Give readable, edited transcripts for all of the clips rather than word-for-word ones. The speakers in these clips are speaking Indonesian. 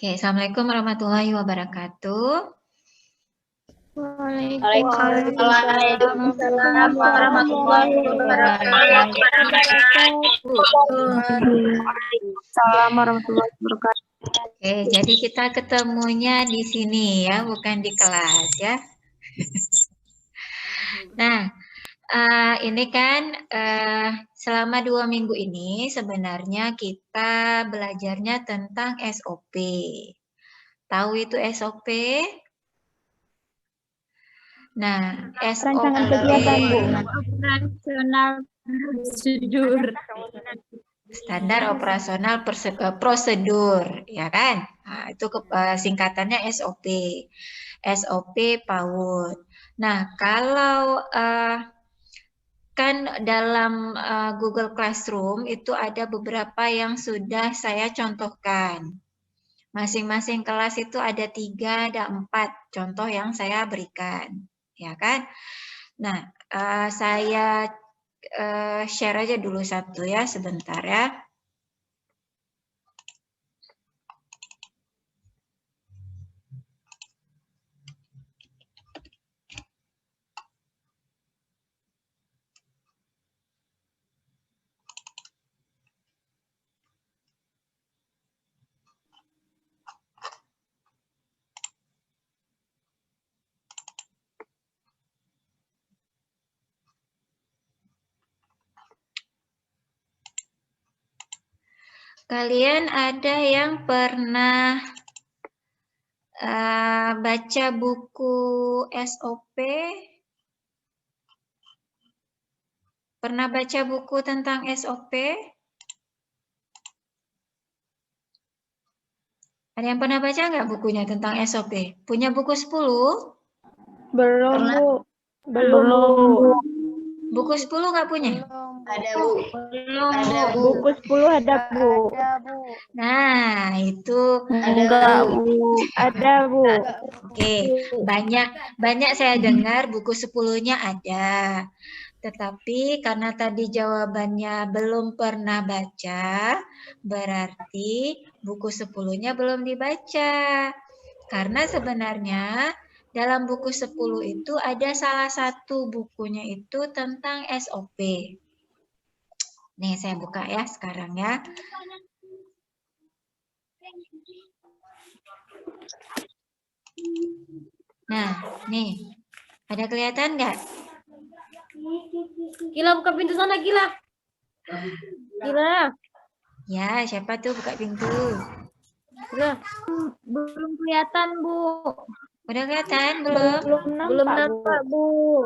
Oke, Assalamualaikum warahmatullahi wabarakatuh. Waalaikumsalam warahmatullahi wabarakatuh. Waalaikumsalam warahmatullahi wabarakatuh. Oke, jadi kita ketemunya di sini ya, bukan di kelas ya. Nah, ini kan selama 2 minggu ini sebenarnya kita belajarnya tentang SOP. Tahu itu SOP? Nah, SOP Rancangan kegiatan, Bu. Operasional prosedur. Standar operasional prosedur, ya kan? Nah, itu singkatannya SOP. SOP PAUD. Nah, kalau kan dalam Google Classroom itu ada beberapa yang sudah saya contohkan. Masing-masing kelas itu ada 3, ada 4 contoh yang saya berikan, ya kan? Nah, saya share aja dulu satu ya, sebentar ya. Kalian ada yang pernah baca buku SOP? Pernah baca buku tentang SOP? Ada yang pernah baca nggak bukunya tentang SOP? Punya buku 10? Belum, Bu. Belum, Bu. Buku 10 nggak punya? Ada, Bu. Ada, Bu. Buku 10 ada, Bu. Nah, itu Enggak, Bu. Ada, Bu. Oke, banyak saya dengar buku 10-nya ada. Tetapi karena tadi jawabannya belum pernah baca, berarti buku 10-nya belum dibaca. Karena sebenarnya dalam buku 10 itu ada salah satu bukunya itu tentang SOP. Nih, saya buka ya sekarang ya. Nah, nih. Ada kelihatan nggak? Gila, buka pintu sana, Gila. Gila. Ya, siapa tuh buka pintu? Gila. Belum kelihatan, Bu. Udah kelihatan belum? Belum nampak, Bu.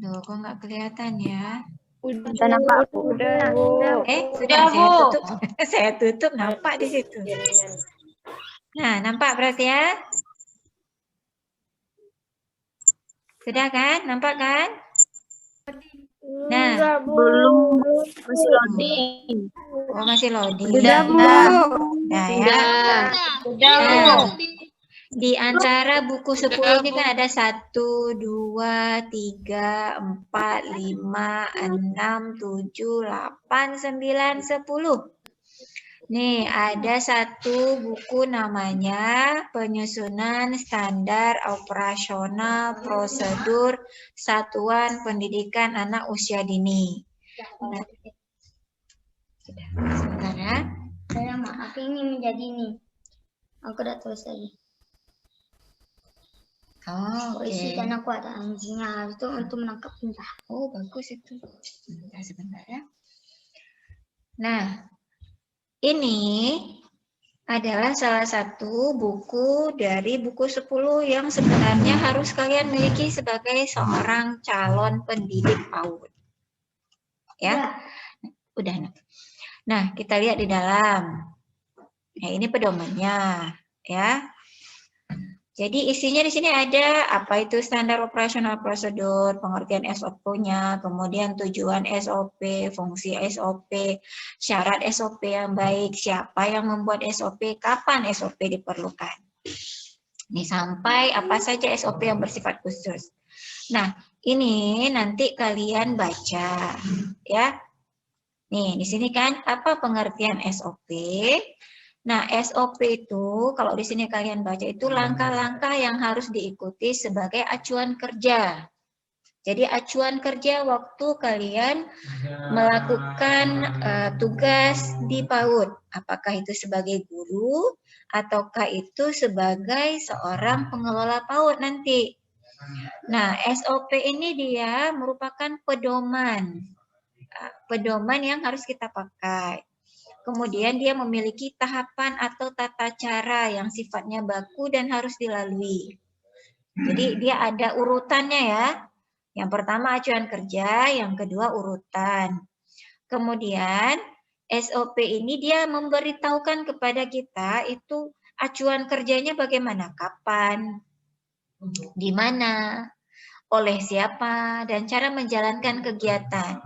Duh, kok nggak kelihatan ya? Udah nampak, Bu. Udah, Bu. Sudah saya tutup. Saya tutup, nampak di situ. Nah, nampak berarti ya? Sudah kan? Nampak kan? Nah, Belum, masih loading. Oh, masih loading. Udah, Bu. Nah, ya. Nah, di antara buku 10 ini kan ada 1, 2, 3, 4, 5, 6, 7, 8, 9, 10. Nih, ada satu buku namanya Penyusunan Standar Operasional Prosedur Satuan Pendidikan Anak Usia Dini. Nah, sebentar ya. Saya maaf ini menjadi ini. Aku udah tulis lagi. Oh, oke. Isi dan aku ada anjingnya itu untuk menangkap tinta. Oh, bagus itu. Sebentar ya. Nah, ini adalah salah satu buku dari buku 10 yang sebenarnya harus kalian miliki sebagai seorang calon pendidik PAUD. Ya. Udah. Nah, kita lihat di dalam. Nah, ini pedomannya, ya. Jadi isinya di sini ada apa itu standar operasional prosedur, pengertian SOP-nya, kemudian tujuan SOP, fungsi SOP, syarat SOP yang baik, siapa yang membuat SOP, kapan SOP diperlukan. Ini sampai apa saja SOP yang bersifat khusus. Nah, ini nanti kalian baca, ya. Nih, di sini kan apa pengertian SOP? Nah, SOP itu kalau di sini kalian baca itu langkah-langkah yang harus diikuti sebagai acuan kerja. Jadi acuan kerja waktu kalian melakukan tugas di PAUD. Apakah itu sebagai guru ataukah itu sebagai seorang pengelola PAUD nanti. Nah, SOP ini dia merupakan pedoman. Pedoman yang harus kita pakai. Kemudian dia memiliki tahapan atau tata cara yang sifatnya baku dan harus dilalui. Jadi dia ada urutannya ya. Yang pertama acuan kerja, yang kedua urutan. Kemudian SOP ini dia memberitahukan kepada kita itu acuan kerjanya bagaimana, kapan, di mana, oleh siapa, dan cara menjalankan kegiatan.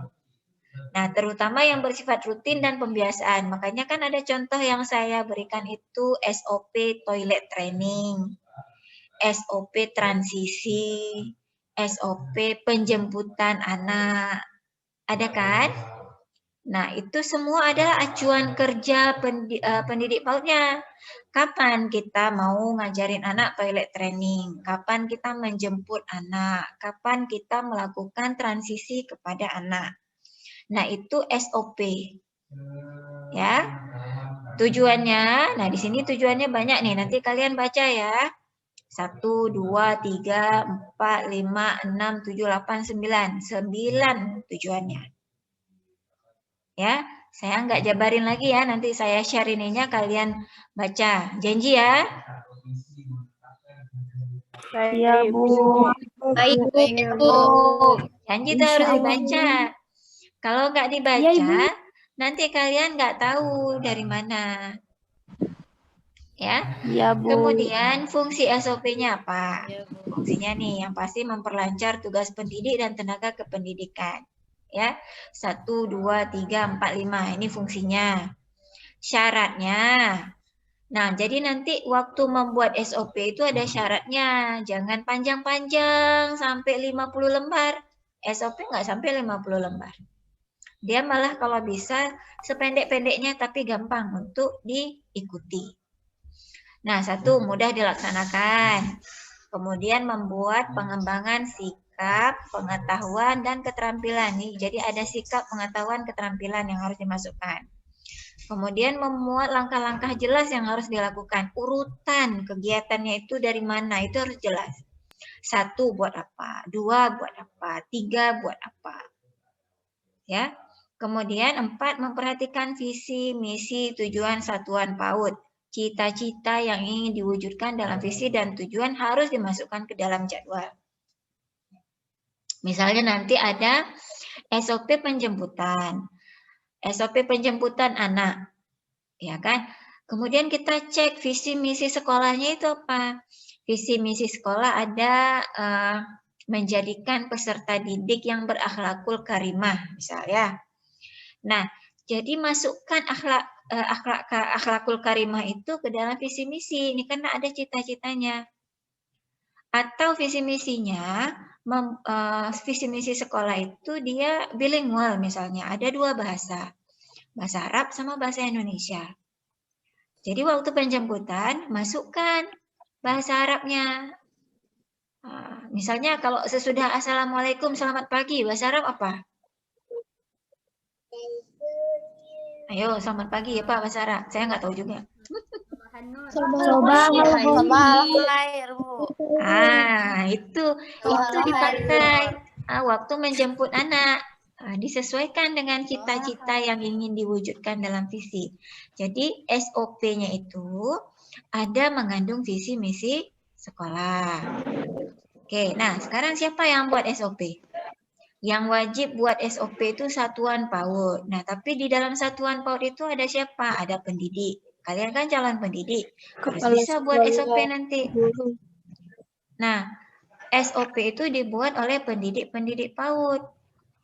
Nah, terutama yang bersifat rutin dan pembiasaan. Makanya kan ada contoh yang saya berikan itu SOP toilet training, SOP transisi, SOP penjemputan anak. Ada kan? Nah, itu semua adalah acuan kerja pendidik PAUD-nya. Kapan kita mau ngajarin anak toilet training? Kapan kita menjemput anak? Kapan kita melakukan transisi kepada anak? Nah, itu SOP. Ya. Tujuannya, nah di sini tujuannya banyak nih. Nanti kalian baca ya. 1, 2, 3, 4, 5, 6, 7, 8, 9. 9 tujuannya. Ya, saya nggak jabarin lagi ya. Nanti saya share ininya kalian baca. Janji ya? Iya, Bu. Baik, Bu. Janji itu harus dibaca. Kalau nggak dibaca, nanti kalian nggak tahu dari mana. Ya. Iya, Bu. Kemudian fungsi SOP-nya apa? Fungsinya nih yang pasti memperlancar tugas pendidik dan tenaga kependidikan. Ya. 1, 2, 3, 4, 5. Ini fungsinya. Syaratnya. Nah, jadi nanti waktu membuat SOP itu ada syaratnya. Jangan panjang-panjang sampai 50 lembar. SOP nggak sampai 50 lembar. Dia malah kalau bisa sependek-pendeknya tapi gampang untuk diikuti. Nah, 1, mudah dilaksanakan. Kemudian membuat pengembangan sikap, pengetahuan, dan keterampilan. Nih, jadi ada sikap, pengetahuan, keterampilan yang harus dimasukkan. Kemudian memuat langkah-langkah jelas yang harus dilakukan. Urutan kegiatannya itu dari mana, itu harus jelas. 1 buat apa, 2 buat apa, 3 buat apa. Ya. Kemudian 4, memperhatikan visi, misi, tujuan satuan PAUD. Cita-cita yang ingin diwujudkan dalam visi dan tujuan harus dimasukkan ke dalam jadwal. Misalnya nanti ada SOP penjemputan. SOP penjemputan anak. Ya kan? Kemudian kita cek visi misi sekolahnya itu apa? Visi misi sekolah ada menjadikan peserta didik yang berakhlakul karimah misalnya. Nah, jadi masukkan akhlakul karimah itu ke dalam visi misi. Ini karena ada cita-citanya. Atau visi misinya, visi misi sekolah itu dia bilingual misalnya. Ada 2 bahasa. Bahasa Arab sama bahasa Indonesia. Jadi waktu penjemputan, masukkan bahasa Arabnya. Misalnya kalau sesudah Assalamualaikum, selamat pagi, bahasa Arab apa? Ayo, selamat pagi ya Pak, bahasa Arab. Saya nggak tahu juga. Itu dipakai waktu menjemput anak. Disesuaikan dengan cita-cita yang ingin diwujudkan dalam visi. Jadi SOP-nya itu ada mengandung visi misi sekolah. Oke, nah sekarang siapa yang buat SOP? Yang wajib buat SOP itu satuan PAUD. Nah, tapi di dalam satuan PAUD itu ada siapa? Ada pendidik. Kalian kan calon pendidik. Harus bisa buat SOP nanti. Nah, SOP itu dibuat oleh pendidik-pendidik PAUD.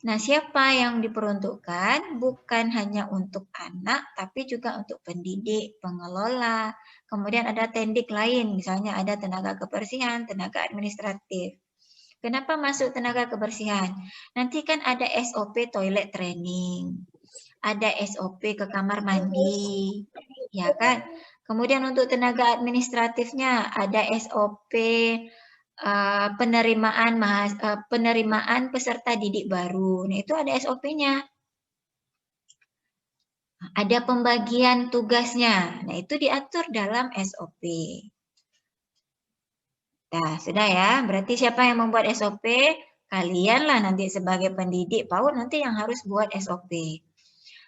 Nah, siapa yang diperuntukkan? Bukan hanya untuk anak, tapi juga untuk pendidik, pengelola. Kemudian ada tendik lain, misalnya ada tenaga kebersihan, tenaga administratif. Kenapa masuk tenaga kebersihan? Nanti kan ada SOP toilet training, ada SOP ke kamar mandi, Ya kan? Kemudian untuk tenaga administratifnya ada SOP penerimaan peserta didik baru. Nah, itu ada SOP-nya. Ada pembagian tugasnya. Nah, itu diatur dalam SOP. Nah, sudah ya. Berarti siapa yang membuat SOP? Kalianlah nanti sebagai pendidik PAUD nanti yang harus buat SOP.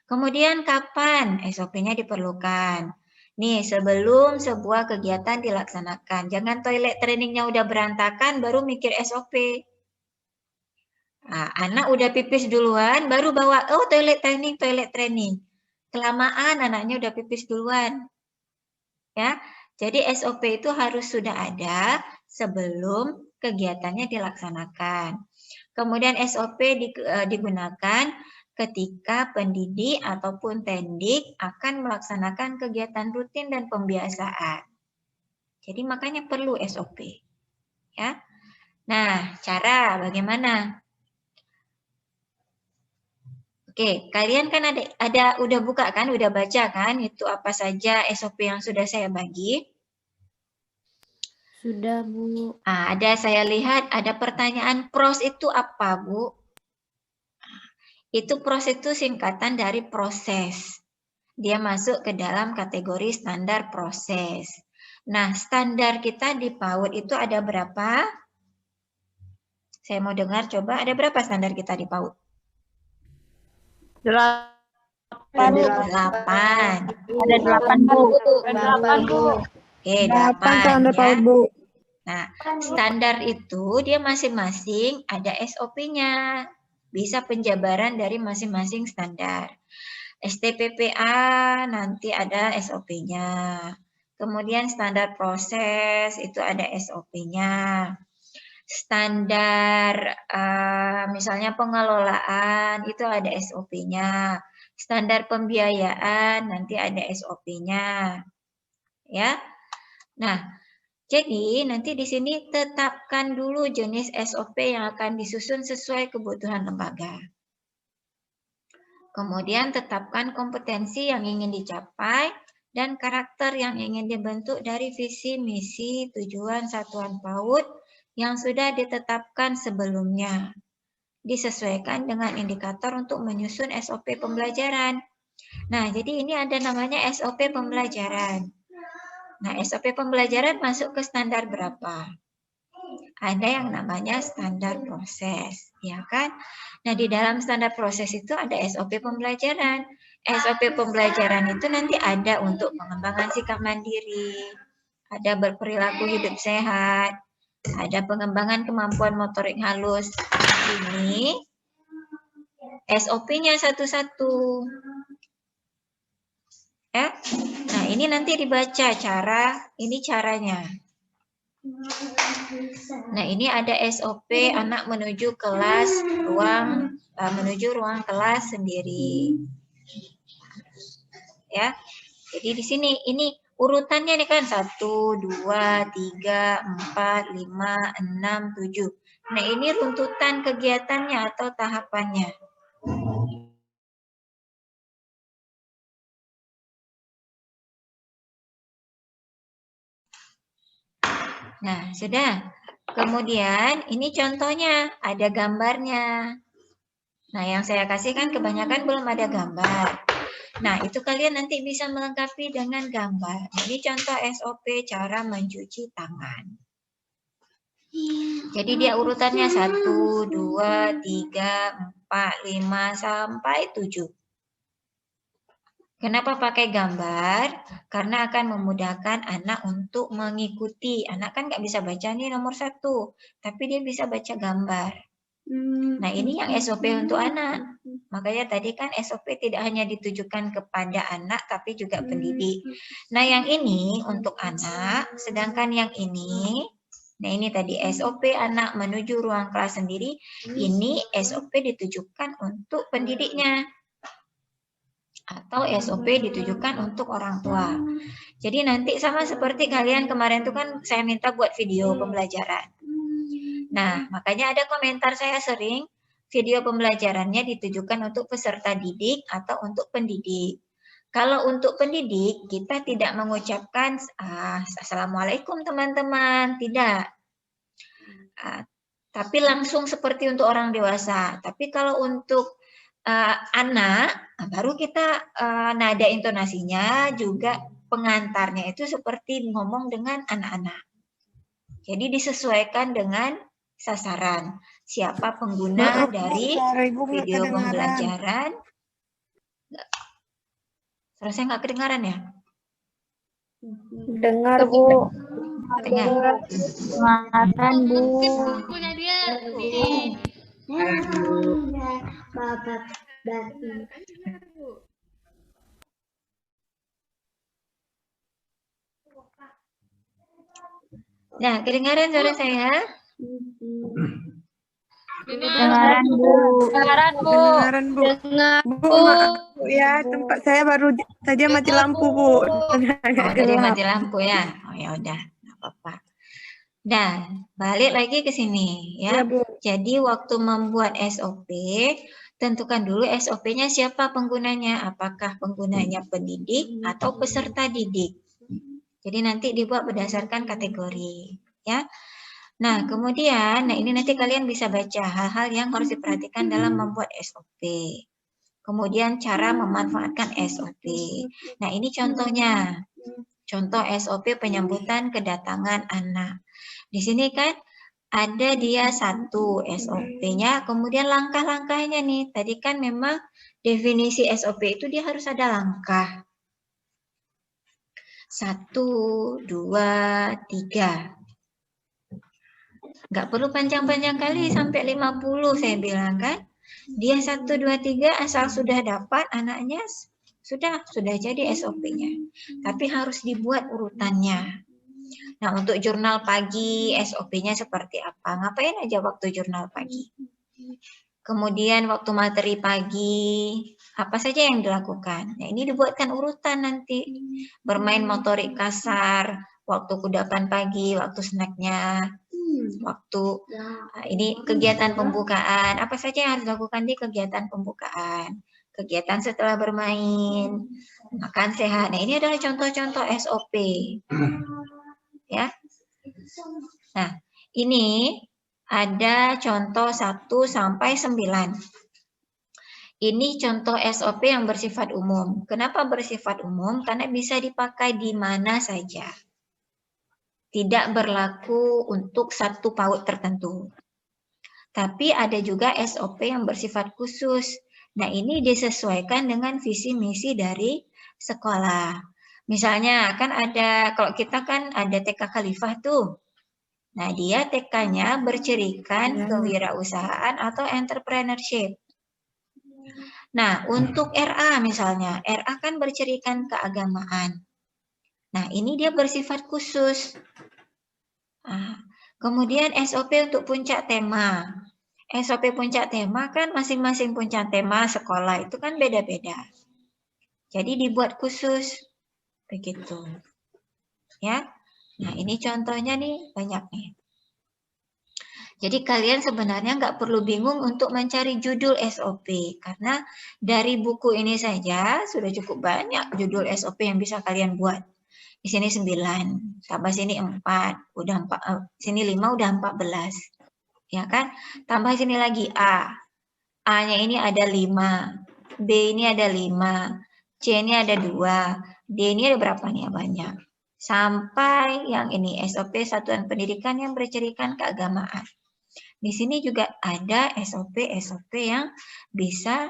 Kemudian kapan SOP-nya diperlukan? Nih, sebelum sebuah kegiatan dilaksanakan. Jangan toilet trainingnya udah berantakan, baru mikir SOP. Nah, anak udah pipis duluan, baru bawa, oh toilet training. Kelamaan anaknya udah pipis duluan. Ya, jadi SOP itu harus sudah ada sebelum kegiatannya dilaksanakan. Kemudian SOP digunakan ketika pendidik ataupun tendik akan melaksanakan kegiatan rutin dan pembiasaan. Jadi makanya perlu SOP. Ya. Nah, cara bagaimana? Oke, kalian kan ada udah buka kan, udah baca kan itu apa saja SOP yang sudah saya bagi? Sudah, Bu. Nah, saya lihat ada pertanyaan PROS itu apa, Bu? Itu PROS itu singkatan dari proses. Dia masuk ke dalam kategori standar proses. Nah, standar kita di PAUD itu ada berapa? Saya mau dengar coba, ada berapa standar kita di PAUD? 8. 8. Ada 8, Bu. Oke, 8 standar ya. PAUD, Bu. Nah, standar itu dia masing-masing ada SOP-nya. Bisa penjabaran dari masing-masing standar. STPPA nanti ada SOP-nya. Kemudian standar proses itu ada SOP-nya. Standar misalnya pengelolaan itu ada SOP-nya. Standar pembiayaan nanti ada SOP-nya. Ya. Nah, jadi nanti di sini tetapkan dulu jenis SOP yang akan disusun sesuai kebutuhan lembaga. Kemudian tetapkan kompetensi yang ingin dicapai dan karakter yang ingin dibentuk dari visi, misi, tujuan satuan PAUD yang sudah ditetapkan sebelumnya. Disesuaikan dengan indikator untuk menyusun SOP pembelajaran. Nah, jadi ini ada namanya SOP pembelajaran. Nah, SOP pembelajaran masuk ke standar berapa? Ada yang namanya standar proses, ya kan? Nah, di dalam standar proses itu ada SOP pembelajaran. SOP pembelajaran itu nanti ada untuk pengembangan sikap mandiri, ada berperilaku hidup sehat, ada pengembangan kemampuan motorik halus. Ini SOP-nya satu-satu. Ya. Nah, ini nanti dibaca ini caranya. Nah, ini ada SOP anak menuju ruang kelas sendiri. Ya. Jadi di sini ini urutannya nih kan 1 2 3 4 5 6 7. Nah, ini runtutan kegiatannya atau tahapannya. Nah, sudah. Kemudian ini contohnya, ada gambarnya. Nah, yang saya kasih kan kebanyakan belum ada gambar. Nah, itu kalian nanti bisa melengkapi dengan gambar. Jadi contoh SOP cara mencuci tangan. Jadi dia urutannya 1, 2, 3, 4, 5, sampai 7. Kenapa pakai gambar? Karena akan memudahkan anak untuk mengikuti. Anak kan nggak bisa baca nih nomor 1, tapi dia bisa baca gambar. Nah, ini yang SOP untuk anak. Makanya tadi kan SOP tidak hanya ditujukan kepada anak, tapi juga pendidik. Nah, yang ini untuk anak, sedangkan yang ini, nah ini tadi SOP anak menuju ruang kelas sendiri, ini SOP ditujukan untuk pendidiknya. Atau SOP ditujukan untuk orang tua. Jadi nanti sama seperti kalian kemarin itu kan saya minta buat video pembelajaran. Nah, makanya ada komentar saya sering, video pembelajarannya ditujukan untuk peserta didik atau untuk pendidik. Kalau untuk pendidik, kita tidak mengucapkan Assalamualaikum teman-teman, tidak. Tapi langsung seperti untuk orang dewasa. Tapi kalau untuk anak, baru kita nada intonasinya juga pengantarnya itu seperti ngomong dengan anak-anak. Jadi disesuaikan dengan sasaran. Siapa pengguna dari video pembelajaran. Terus saya nggak kedengaran ya? Dengar, Bu. Dengar. Makan, Bu. Punya dia. Nah, kedengaran suara saya? Dengaran, Bu. Dengaran, Bu. Dengaran, Bu. Dengar, Bu, maaf Bu ya, tempat saya baru saja mati lampu, Bu. Agak Oh, tadi gelap. mati lampu ya. Oh ya udah, nggak apa-apa. Nah, balik lagi ke sini Ya, ya. Bu. Jadi waktu membuat SOP, tentukan dulu SOP-nya siapa penggunanya. Apakah penggunanya pendidik atau peserta didik. Jadi nanti dibuat berdasarkan kategori ya. Nah, kemudian, ini nanti kalian bisa baca hal-hal yang harus diperhatikan dalam membuat SOP. Kemudian cara memanfaatkan SOP. Nah, ini contohnya. Contoh SOP penyambutan kedatangan anak. Di sini kan ada dia satu SOP-nya, kemudian langkah-langkahnya nih. Tadi kan memang definisi SOP itu dia harus ada langkah. 1, 2, 3. Nggak perlu panjang-panjang kali sampai 50 saya bilang kan. Dia 1, 2, 3 asal sudah dapat anaknya sudah jadi SOP-nya. Tapi harus dibuat urutannya. Nah, untuk jurnal pagi SOP-nya seperti apa? Ngapain aja waktu jurnal pagi? Kemudian waktu materi pagi, apa saja yang dilakukan? Nah, ini dibuatkan urutan nanti. Bermain motorik kasar, waktu kudapan pagi, waktu snacknya, waktu ini kegiatan pembukaan. Apa saja yang harus dilakukan di kegiatan pembukaan? Kegiatan setelah bermain, makan sehat. Nah, ini adalah contoh-contoh SOP. Ya. Nah, ini ada contoh 1 sampai 9. Ini contoh SOP yang bersifat umum. Kenapa bersifat umum? Karena bisa dipakai di mana saja. Tidak berlaku untuk satu PAUD tertentu. Tapi ada juga SOP yang bersifat khusus. Nah, ini disesuaikan dengan visi misi dari sekolah. Misalnya kan ada, kalau kita kan ada TK Khalifah tuh. Nah, dia TK-nya bercirikan kewirausahaan atau entrepreneurship. Nah, untuk RA misalnya, RA kan bercirikan keagamaan. Nah, ini dia bersifat khusus. Nah, kemudian SOP untuk puncak tema. SOP puncak tema kan masing-masing puncak tema sekolah itu kan beda-beda. Jadi dibuat khusus. Begitu. Ya. Nah, ini contohnya nih, banyak nih. Jadi kalian sebenarnya nggak perlu bingung untuk mencari judul SOP. Karena dari buku ini saja sudah cukup banyak judul SOP yang bisa kalian buat. Di sini 9, tambah sini 4, udah 4, sini 5 udah 14. Ya kan? Tambah sini lagi A. A-nya ini ada 5, B ini ada 5, C ini ada 2, D ini ada berapa nih? Banyak. Sampai yang ini SOP Satuan Pendidikan yang bercirikan keagamaan. Di sini juga ada SOP-SOP yang bisa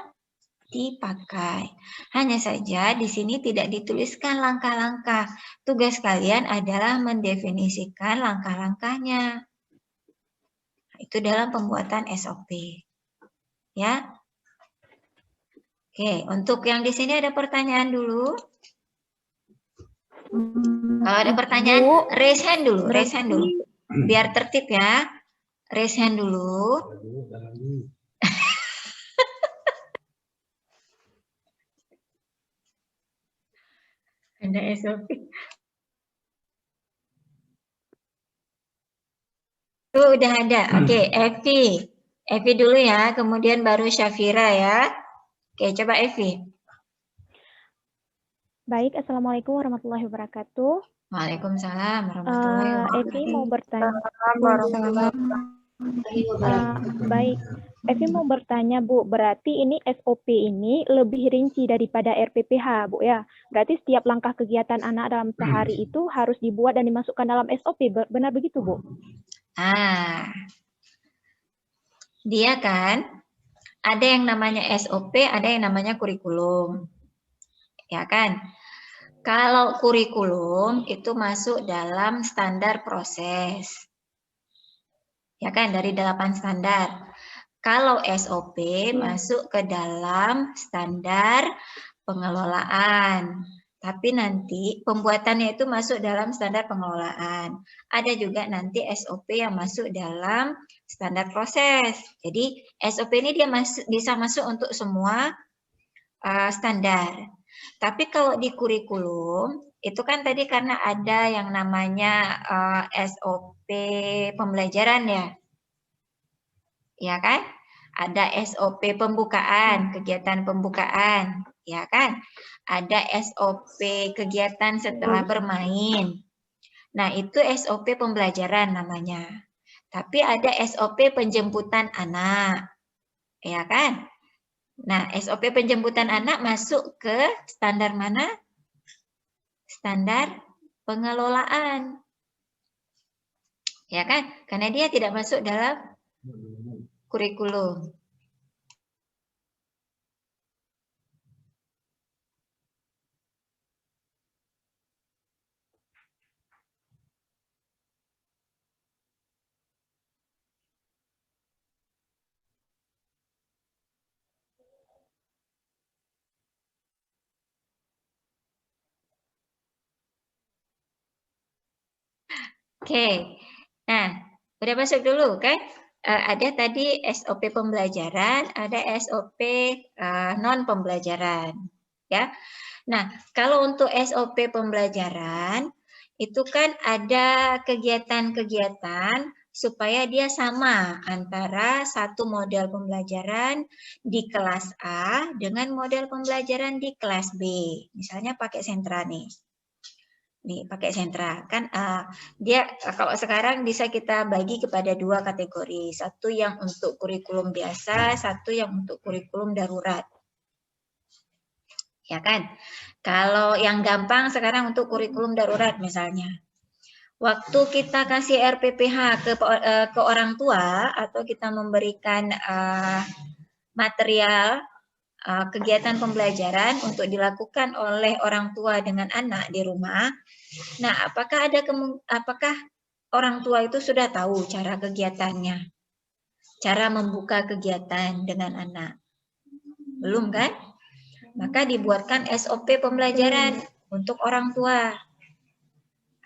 dipakai. Hanya saja di sini tidak dituliskan langkah-langkah. Tugas kalian adalah mendefinisikan langkah-langkahnya. Itu dalam pembuatan SOP. Ya. Oke, untuk yang di sini ada pertanyaan dulu. Kalau ada pertanyaan, raise hand dulu, raise hand dulu. Biar tertib ya. Raise hand dulu. Ada SOP. Tuh udah ada. Oke, Evi. Evi dulu ya, kemudian baru Syafira ya. Oke, coba Evi. Baik, Assalamualaikum warahmatullahi wabarakatuh. Waalaikumsalam warahmatullahi Evi mau bertanya. Waalaikumsalam. Baik, Evi mau bertanya, Bu. Berarti ini SOP ini lebih rinci daripada RPPH, Bu ya. Berarti setiap langkah kegiatan anak dalam sehari itu harus dibuat dan dimasukkan dalam SOP. Benar begitu, Bu? Dia kan ada yang namanya SOP, ada yang namanya kurikulum. Ya kan? Kalau kurikulum itu masuk dalam standar proses. Ya kan, dari 8 standar. Kalau SOP masuk ke dalam standar pengelolaan. Tapi nanti pembuatannya itu masuk dalam standar pengelolaan. Ada juga nanti SOP yang masuk dalam standar proses. Jadi SOP ini dia bisa masuk untuk semua standar. Tapi kalau di kurikulum, itu kan tadi karena ada yang namanya SOP pembelajaran ya. Ya kan? Ada SOP pembukaan, kegiatan pembukaan. Ya kan? Ada SOP kegiatan setelah bermain. Nah, itu SOP pembelajaran namanya. Tapi ada SOP penjemputan anak. Ya kan? Nah, SOP penjemputan anak masuk ke standar mana? Standar pengelolaan. Ya kan? Karena dia tidak masuk dalam kurikulum. Oke, nah udah masuk dulu kan? Ada tadi SOP pembelajaran, ada SOP non pembelajaran, ya. Nah, kalau untuk SOP pembelajaran itu kan ada kegiatan-kegiatan supaya dia sama antara satu model pembelajaran di kelas A dengan model pembelajaran di kelas B. Misalnya pakai sentra nih. Nih, pakai sentra. Kan dia kalau sekarang bisa kita bagi kepada 2 kategori. Satu yang untuk kurikulum biasa, satu yang untuk kurikulum darurat. Ya kan? Kalau yang gampang sekarang untuk kurikulum darurat misalnya. Waktu kita kasih RPPH ke orang tua atau kita memberikan material kegiatan pembelajaran untuk dilakukan oleh orang tua dengan anak di rumah. Nah, apakah orang tua itu sudah tahu cara kegiatannya? Cara membuka kegiatan dengan anak? Belum kan? Maka dibuatkan SOP pembelajaran untuk orang tua.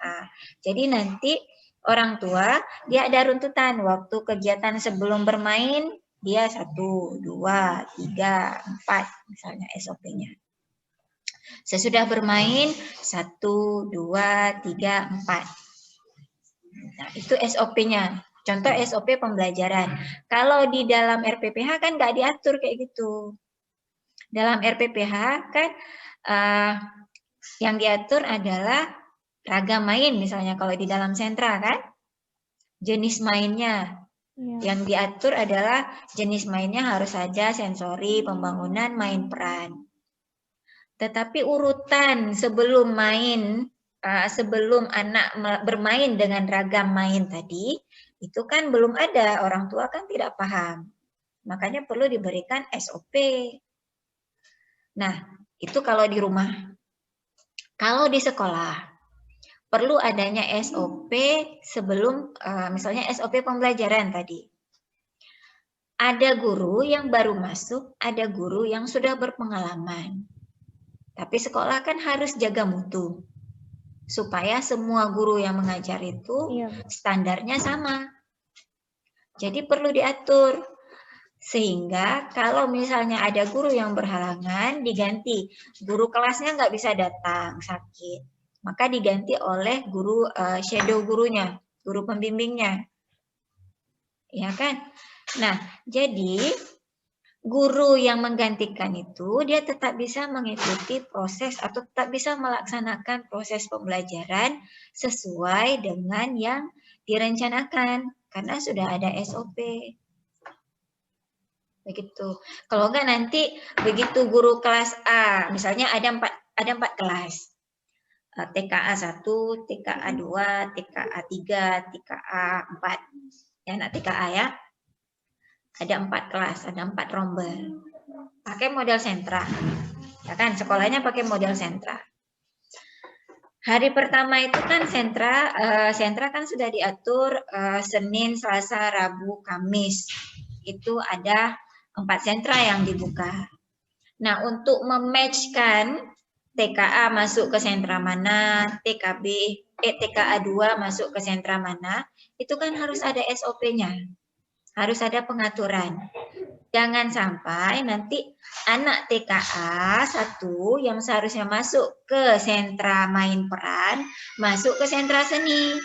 Nah, jadi nanti orang tua dia ada runtutan waktu kegiatan sebelum bermain dia 1, 2, 3, 4 misalnya SOP-nya. Sesudah bermain 1, 2, 3, 4. Nah, itu SOP-nya. Contoh SOP pembelajaran. Kalau di dalam RPPH kan nggak diatur kayak gitu. Dalam RPPH kan yang diatur adalah ragam main misalnya kalau di dalam sentra kan. Jenis mainnya. Yang diatur adalah jenis mainnya harus saja sensori, pembangunan, main peran. Tetapi urutan sebelum main, sebelum anak bermain dengan ragam main tadi, itu kan belum ada, orang tua kan tidak paham. Makanya perlu diberikan SOP. Nah, itu kalau di rumah. Kalau di sekolah, perlu adanya SOP sebelum, misalnya SOP pembelajaran tadi. Ada guru yang baru masuk, ada guru yang sudah berpengalaman. Tapi sekolah kan harus jaga mutu. Supaya semua guru yang mengajar itu standarnya sama. Jadi perlu diatur. Sehingga kalau misalnya ada guru yang berhalangan, diganti. Guru kelasnya nggak bisa datang, sakit. Maka diganti oleh guru shadow gurunya, guru pembimbingnya. Ya kan? Nah, jadi guru yang menggantikan itu dia tetap bisa mengikuti proses atau tetap bisa melaksanakan proses pembelajaran sesuai dengan yang direncanakan karena sudah ada SOP. Begitu. Kalau enggak nanti begitu guru kelas A, misalnya ada empat kelas. TKA 1, TKA 2, TKA 3, TKA 4. Ya, anak TKA ya. Ada 4 kelas, ada 4 rombel. Pakai model sentra. Ya kan, sekolahnya pakai model sentra. Hari pertama itu kan sentra kan sudah diatur Senin, Selasa, Rabu, Kamis. Itu ada 4 sentra yang dibuka. Nah, untuk mematchkan TKA masuk ke sentra mana, TKA 2 masuk ke sentra mana, itu kan harus ada SOP-nya. Harus ada pengaturan. Jangan sampai nanti anak TKA 1 yang seharusnya masuk ke sentra main peran, masuk ke sentra seni.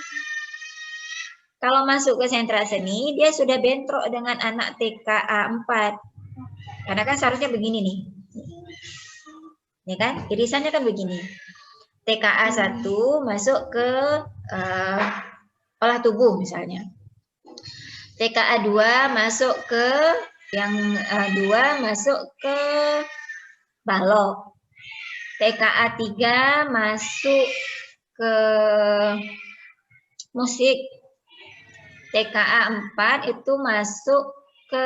Kalau masuk ke sentra seni, dia sudah bentrok dengan anak TKA 4. Karena kan seharusnya begini nih. Ya kan? Irisannya kan begini. TKA 1 masuk ke olah tubuh misalnya. TKA 2 masuk ke yang 2 masuk ke balok. TKA 3 masuk ke musik. TKA 4 itu masuk ke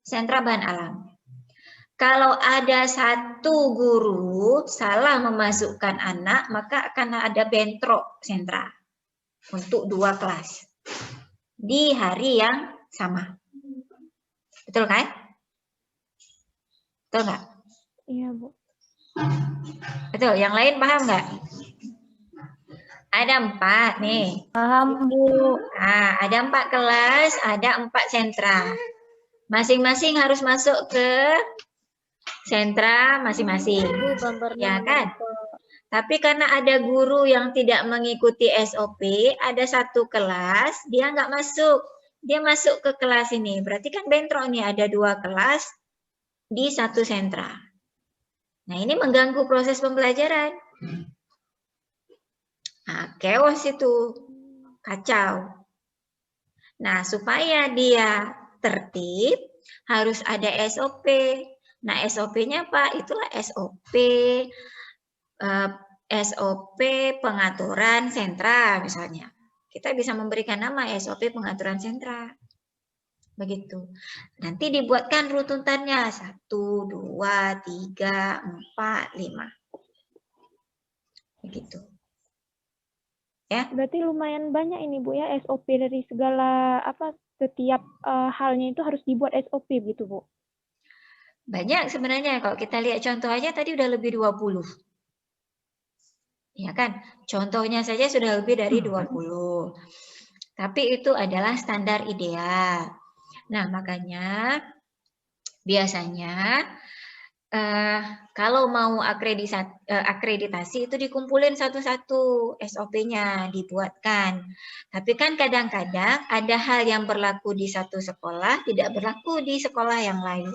sentra bahan alam. Kalau ada satu guru salah memasukkan anak, maka akan ada bentrok sentra untuk 2 kelas di hari yang sama. Betul kan? Betul nggak? Iya, Bu. Betul. Yang lain paham nggak? Ada 4 nih. Paham, Bu. Nah, ada 4 kelas, ada 4 sentra. Masing-masing harus masuk ke sentra masing-masing. Bu, gambarnya Ya kan? menempel. Tapi karena ada guru yang tidak mengikuti SOP, ada satu kelas, dia nggak masuk. Dia masuk ke kelas ini. Berarti kan bentrok nih, ada 2 kelas di satu sentra. Nah, ini mengganggu proses pembelajaran. Nah, chaos itu. Kacau. Nah, supaya dia tertib, harus ada SOP. Nah, SOP-nya apa? Itulah SOP pengaturan sentra misalnya. Kita bisa memberikan nama SOP pengaturan sentra. Begitu. Nanti dibuatkan runtutannya 1, 2, 3, 4, 5. Begitu. Ya. Berarti lumayan banyak ini, Bu, ya, SOP dari segala setiap halnya itu harus dibuat SOP gitu, Bu. Banyak sebenarnya. Kalau kita lihat contoh aja tadi udah lebih 20. Ya kan? Contohnya saja sudah lebih dari 20. Tapi itu adalah standar ideal. Nah, makanya biasanya kalau mau akreditasi itu dikumpulin satu-satu SOP-nya dibuatkan. Tapi kan kadang-kadang ada hal yang berlaku di satu sekolah tidak berlaku di sekolah yang lain.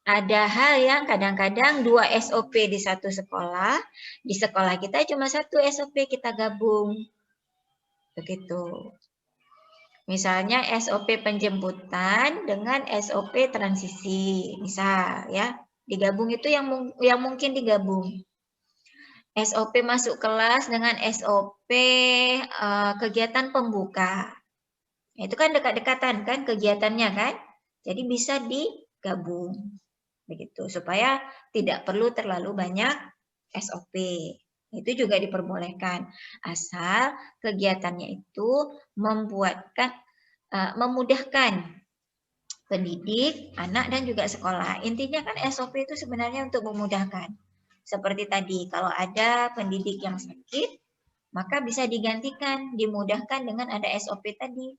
Ada hal yang kadang-kadang 2 SOP di satu sekolah, di sekolah kita cuma 1 SOP kita gabung. Begitu. Misalnya SOP penjemputan dengan SOP transisi, misal ya, digabung itu yang mungkin digabung. SOP masuk kelas dengan SOP kegiatan pembuka. Itu kan dekat-dekatan kan kegiatannya kan, jadi bisa digabung. Begitu, supaya tidak perlu terlalu banyak SOP. Itu juga diperbolehkan asal kegiatannya itu memudahkan pendidik, anak dan juga sekolah. Intinya kan SOP itu sebenarnya untuk memudahkan. Seperti tadi, kalau ada pendidik yang sakit, maka bisa digantikan, dimudahkan dengan ada SOP tadi.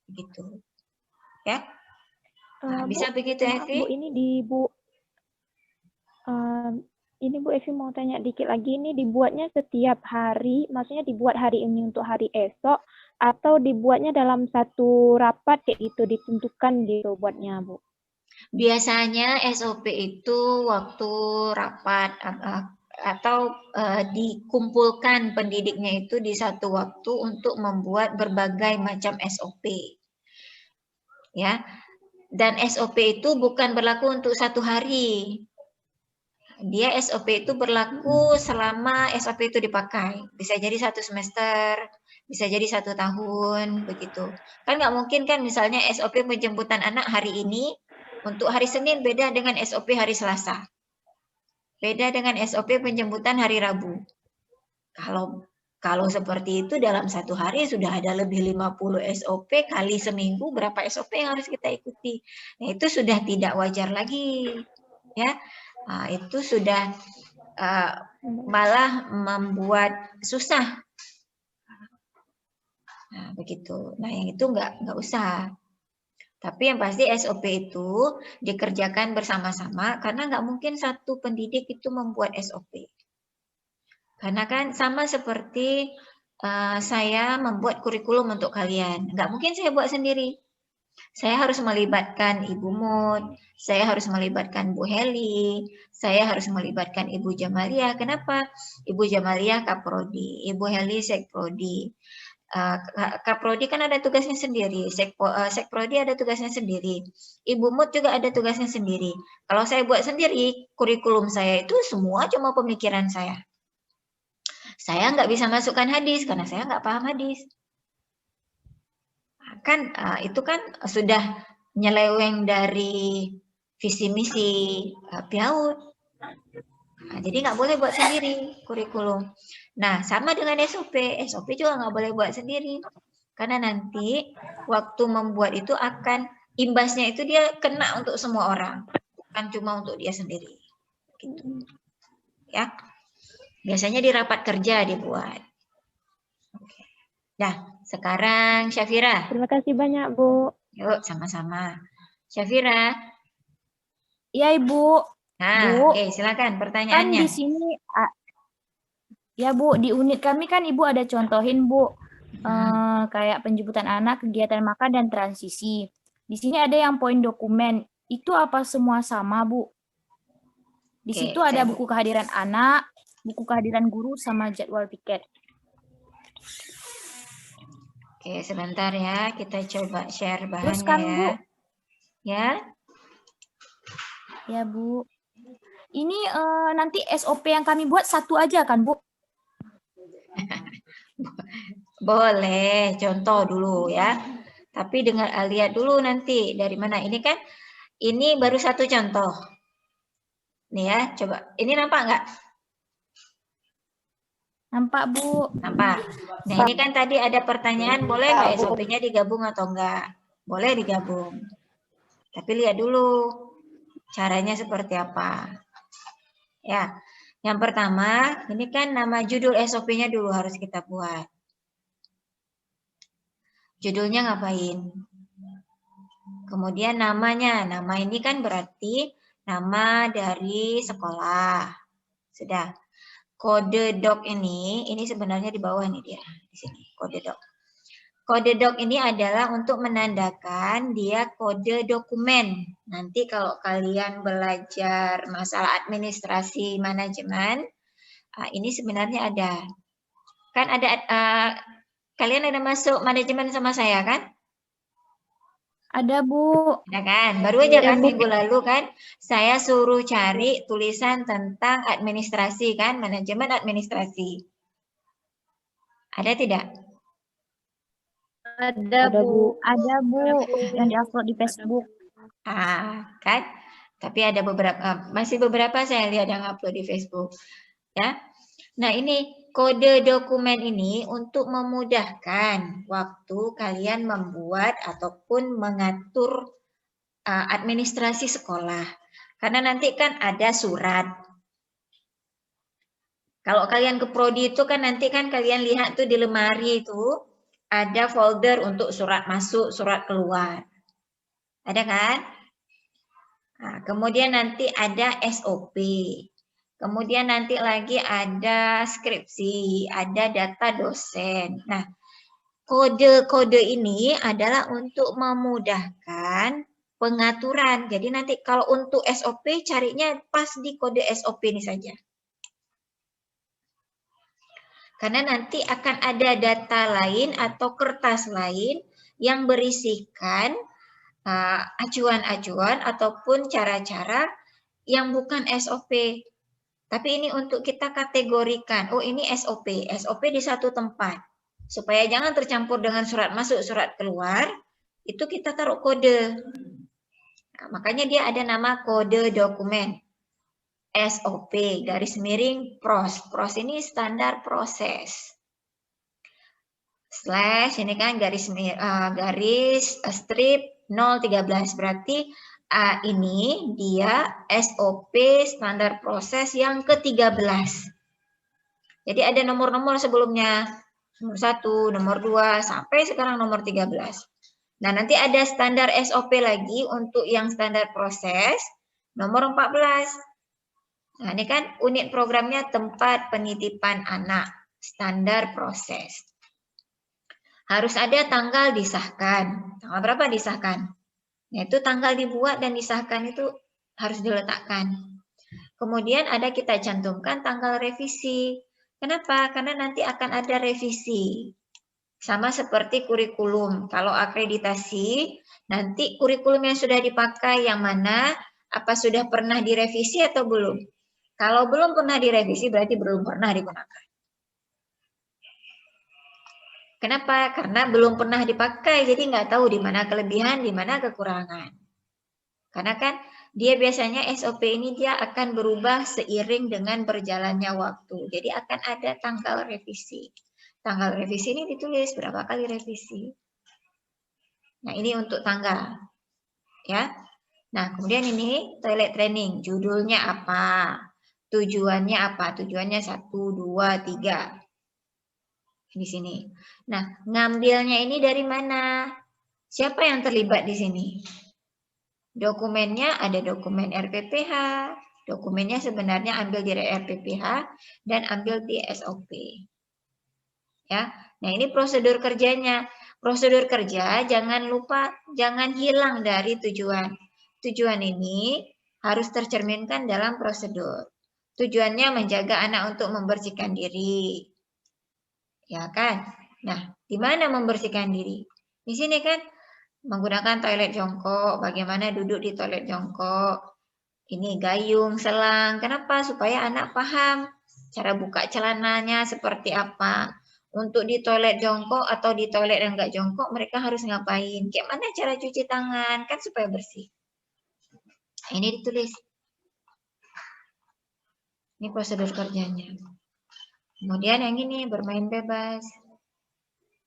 Begitu. Ya. Nah, bisa begitu ya, Bu, ini di Bu Ini Bu Evi mau tanya dikit lagi, ini dibuatnya setiap hari, maksudnya dibuat hari ini untuk hari esok, atau dibuatnya dalam satu rapat kayak gitu, ditentukan gitu buatnya Bu? Biasanya SOP itu waktu rapat atau dikumpulkan pendidiknya itu di satu waktu untuk membuat berbagai macam SOP. Ya. Dan SOP itu bukan berlaku untuk satu hari. Dia SOP itu berlaku selama SOP itu dipakai. Bisa jadi 1 semester, bisa jadi 1 tahun, begitu. Kan nggak mungkin kan misalnya SOP penjemputan anak hari ini, untuk hari Senin beda dengan SOP hari Selasa. Beda dengan SOP penjemputan hari Rabu. Kalau seperti itu dalam satu hari sudah ada lebih 50 SOP kali seminggu, berapa SOP yang harus kita ikuti. Nah, itu sudah tidak wajar lagi. Ya. Nah, itu sudah malah membuat susah. Nah, begitu. Nah, yang itu nggak usah. Tapi yang pasti SOP itu dikerjakan bersama-sama karena nggak mungkin satu pendidik itu membuat SOP. Karena kan sama seperti saya membuat kurikulum untuk kalian. Nggak mungkin saya buat sendiri. Saya harus melibatkan Ibu Mut, saya harus melibatkan Bu Heli, saya harus melibatkan Ibu Jamalia. Kenapa? Ibu Jamalia Kaprodi, Ibu Heli Sekprodi. Kaprodi kan ada tugasnya sendiri, Sekprodi ada tugasnya sendiri, Ibu Mut juga ada tugasnya sendiri. Kalau saya buat sendiri, kurikulum saya itu semua cuma pemikiran saya. Saya nggak bisa masukkan hadis karena saya nggak paham hadis. Kan itu kan sudah nyeleweng dari visi misi PIAUD. Nah, jadi nggak boleh buat sendiri kurikulum. Nah, sama dengan SOP juga nggak boleh buat sendiri. Karena nanti waktu membuat itu akan imbasnya itu dia kena untuk semua orang, bukan cuma untuk dia sendiri. Gitu. Ya, biasanya di rapat kerja dibuat. Oke. Nah, sekarang Syafira. Terima kasih banyak, Bu. Yuk, sama-sama. Syafira. Iya, Ibu. Nah, Bu, oke, silakan kan pertanyaannya. di sini, ya Bu, di unit kami kan Ibu ada contohin Bu, kayak penjemputan anak, kegiatan makan, dan transisi. Di sini ada yang poin dokumen, itu apa semua sama Bu? Di Oke, situ ada buku kehadiran anak, buku kehadiran guru, sama jadwal piket. Oke, sebentar ya, kita coba share bahannya. Terus kan Bu, ya. Ya Bu, ini nanti SOP yang kami buat satu aja kan Bu? Boleh, contoh dulu ya. Tapi lihat dulu nanti dari mana. Ini kan, ini baru satu contoh. Nih ya, coba. Ini nampak nggak? Nampak Bu. Nampak. Nah, ini kan tadi ada pertanyaan, boleh nggak SOP-nya digabung atau enggak? Boleh digabung. Tapi lihat dulu caranya seperti apa. Ya, yang pertama, ini kan nama judul SOP-nya dulu harus kita buat. Judulnya ngapain? Kemudian namanya. Nama ini kan berarti nama dari sekolah. Sudah. Kode doc ini sebenarnya di bawah nih dia. Di sini, kode doc. Kode doc ini adalah untuk menandakan dia kode dokumen. Nanti kalau kalian belajar masalah administrasi manajemen, ini sebenarnya ada. Kan ada, kalian ada masuk manajemen sama saya kan? Ada Bu. Ada kan? Baru aja kan minggu lalu kan, saya suruh cari tulisan tentang administrasi kan, manajemen administrasi. Ada tidak? Ada Bu. Ada Bu. Yang diupload di Facebook. Kan? Tapi ada beberapa, masih beberapa saya lihat yang upload di Facebook. Ya. Nah, ini kode dokumen ini untuk memudahkan waktu kalian membuat ataupun mengatur administrasi sekolah. Karena nanti kan ada surat. Kalau kalian ke prodi itu kan nanti kan kalian lihat tuh di lemari itu ada folder untuk surat masuk, surat keluar. Ada kan? Nah, kemudian nanti ada SOP. Kemudian nanti lagi ada skripsi, ada data dosen. Nah, kode-kode ini adalah untuk memudahkan pengaturan. Jadi nanti kalau untuk SOP carinya pas di kode SOP ini saja. Karena nanti akan ada data lain atau kertas lain yang berisikan acuan-acuan ataupun cara-cara yang bukan SOP. Tapi ini untuk kita kategorikan. Oh, ini SOP. SOP di satu tempat. Supaya jangan tercampur dengan surat masuk, surat keluar, itu kita taruh kode. Nah, makanya dia ada nama kode dokumen. SOP, garis miring PROS. PROS ini standar proses. Slash, ini kan garis strip 013. Berarti ini dia SOP standar proses yang ke-13. Jadi ada nomor-nomor sebelumnya. Nomor 1, nomor 2, sampai sekarang nomor 13. Nah, nanti ada standar SOP lagi untuk yang standar proses, nomor 14. Nah, ini kan unit programnya tempat penitipan anak, standar proses. Harus ada tanggal disahkan. Tanggal berapa disahkan? Yaitu tanggal dibuat dan disahkan itu harus diletakkan. Kemudian ada kita cantumkan tanggal revisi. Kenapa? Karena nanti akan ada revisi. Sama seperti kurikulum. Kalau akreditasi, nanti kurikulum yang sudah dipakai yang mana, apa sudah pernah direvisi atau belum? Kalau belum pernah direvisi, berarti belum pernah digunakan. Kenapa? Karena belum pernah dipakai, jadi nggak tahu di mana kelebihan, di mana kekurangan. Karena kan dia biasanya SOP ini dia akan berubah seiring dengan berjalannya waktu. Jadi akan ada tanggal revisi. Tanggal revisi ini ditulis berapa kali revisi. Nah, ini untuk tanggal. Ya. Nah, kemudian ini toilet training. Judulnya apa? Tujuannya apa? Tujuannya 1, 2, 3. Di sini. Nah, ngambilnya ini dari mana? Siapa yang terlibat di sini? Dokumennya ada dokumen RPPH. Dokumennya sebenarnya ambil dari RPPH dan ambil di SOP. Ya. Nah, ini prosedur kerjanya. Prosedur kerja jangan lupa, jangan hilang dari tujuan. Tujuan ini harus tercerminkan dalam prosedur. Tujuannya menjaga anak untuk membersihkan diri. Ya kan? Nah, di mana membersihkan diri? Di sini kan menggunakan toilet jongkok, bagaimana duduk di toilet jongkok. Ini gayung, selang. Kenapa? Supaya anak paham cara buka celananya seperti apa. Untuk di toilet jongkok atau di toilet yang enggak jongkok, mereka harus ngapain? Kayak mana cara cuci tangan? Kan supaya bersih. Nah, ini ditulis. Ini prosedur kerjanya. Kemudian yang ini bermain bebas.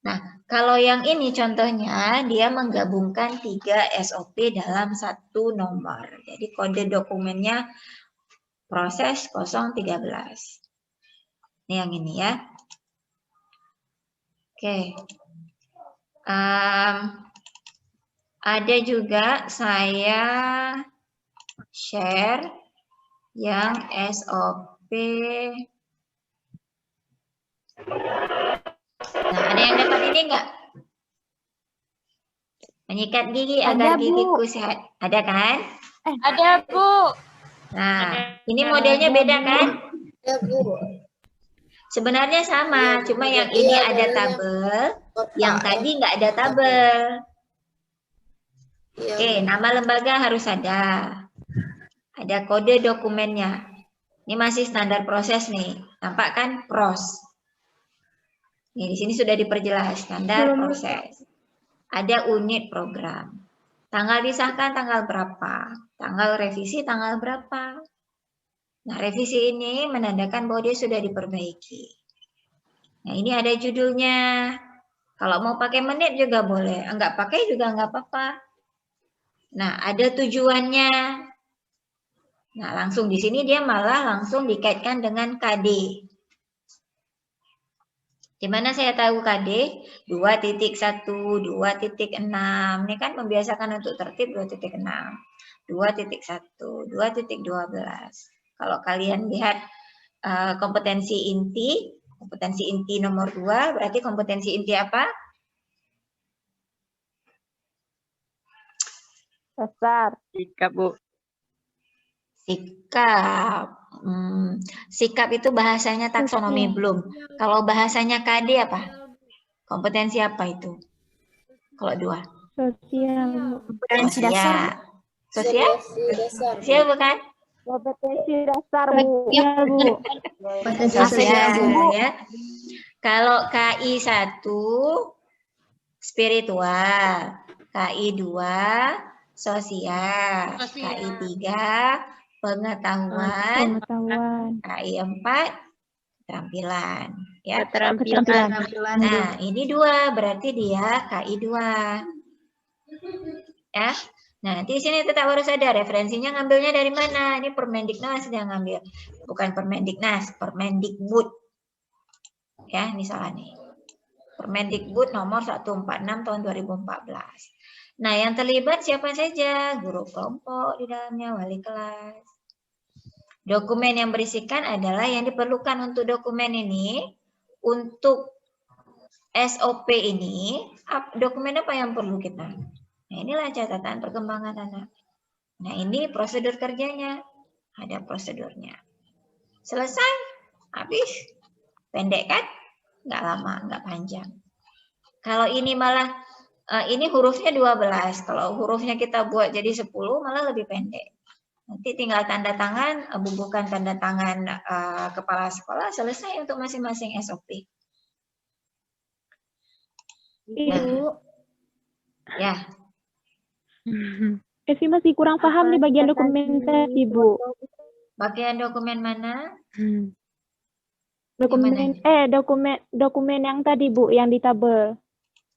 Nah, kalau yang ini contohnya dia menggabungkan 3 SOP dalam satu nomor. Jadi kode dokumennya proses 013. Ini yang ini ya. Oke. Ada juga saya share yang SOP. Nah, ada yang dapat ini enggak? Menyikat gigi agar gigiku sehat. Ada kan? Ada, Bu. Nah, ini modelnya beda kan? Ya, Bu. Sebenarnya sama, cuma yang ini ada tabel, yang tadi nggak ada tabel. Oke, nama lembaga harus ada. Ada kode dokumennya. Ini masih standar proses nih. Nampak kan? PROS. Nih, di sini sudah diperjelas standar proses. Ada unit program. Tanggal disahkan tanggal berapa? Tanggal revisi tanggal berapa? Nah, revisi ini menandakan bahwa dia sudah diperbaiki. Nah, ini ada judulnya. Kalau mau pakai menit juga boleh. Enggak pakai juga enggak apa-apa. Nah, ada tujuannya. Nah, langsung di sini dia malah langsung dikaitkan dengan KD. Di mana saya tahu KD? 2.1, 2.6. Ini kan membiasakan untuk tertib 2.6. 2.1, 2.12. Kalau kalian lihat kompetensi inti nomor 2, berarti kompetensi inti apa? Dasar. Sikap, Bu. Sikap. Sikap itu bahasanya taksonomi belum. Kalau bahasanya KD apa? Kompetensi apa itu? Kalau 2. Sosial. Kompetensi dasar. Sosial? Sosial bukan? Kompetensi dasar, Bu. Iya, Bu. Sosial ya. Kalau KI 1 spiritual, KI 2 sosial, KI 3 pengetahuan, KI 4 keterampilan, ya. Keterampilan. Nah, ini 2 berarti dia KI 2. Ya. Nah, nanti di sini tetap harus ada referensinya, ngambilnya dari mana? Ini Permendiknas yang ngambil. Bukan Permendiknas, Permendikbud. Ya, ini salah nih. Permendikbud nomor 146 tahun 2014. Nah, yang terlibat siapa saja? Guru kelompok di dalamnya, wali kelas. Dokumen yang berisikan adalah yang diperlukan untuk dokumen ini, untuk SOP ini, dokumen apa yang perlu kita? Nah, inilah catatan perkembangan anak. Nah, ini prosedur kerjanya. Ada prosedurnya. Selesai, habis. Pendek kan? Nggak lama, nggak panjang. Kalau ini malah, ini hurufnya 12. Kalau hurufnya kita buat jadi 10, malah lebih pendek. Nanti tinggal tanda tangan, bubuhkan tanda tangan kepala sekolah, selesai untuk masing-masing SOP. Ibu. Ya. Esi masih kurang paham di bagian dokumentasi, Bu. Bagian dokumen mana? Dokumen yang tadi, Bu, yang di tabel.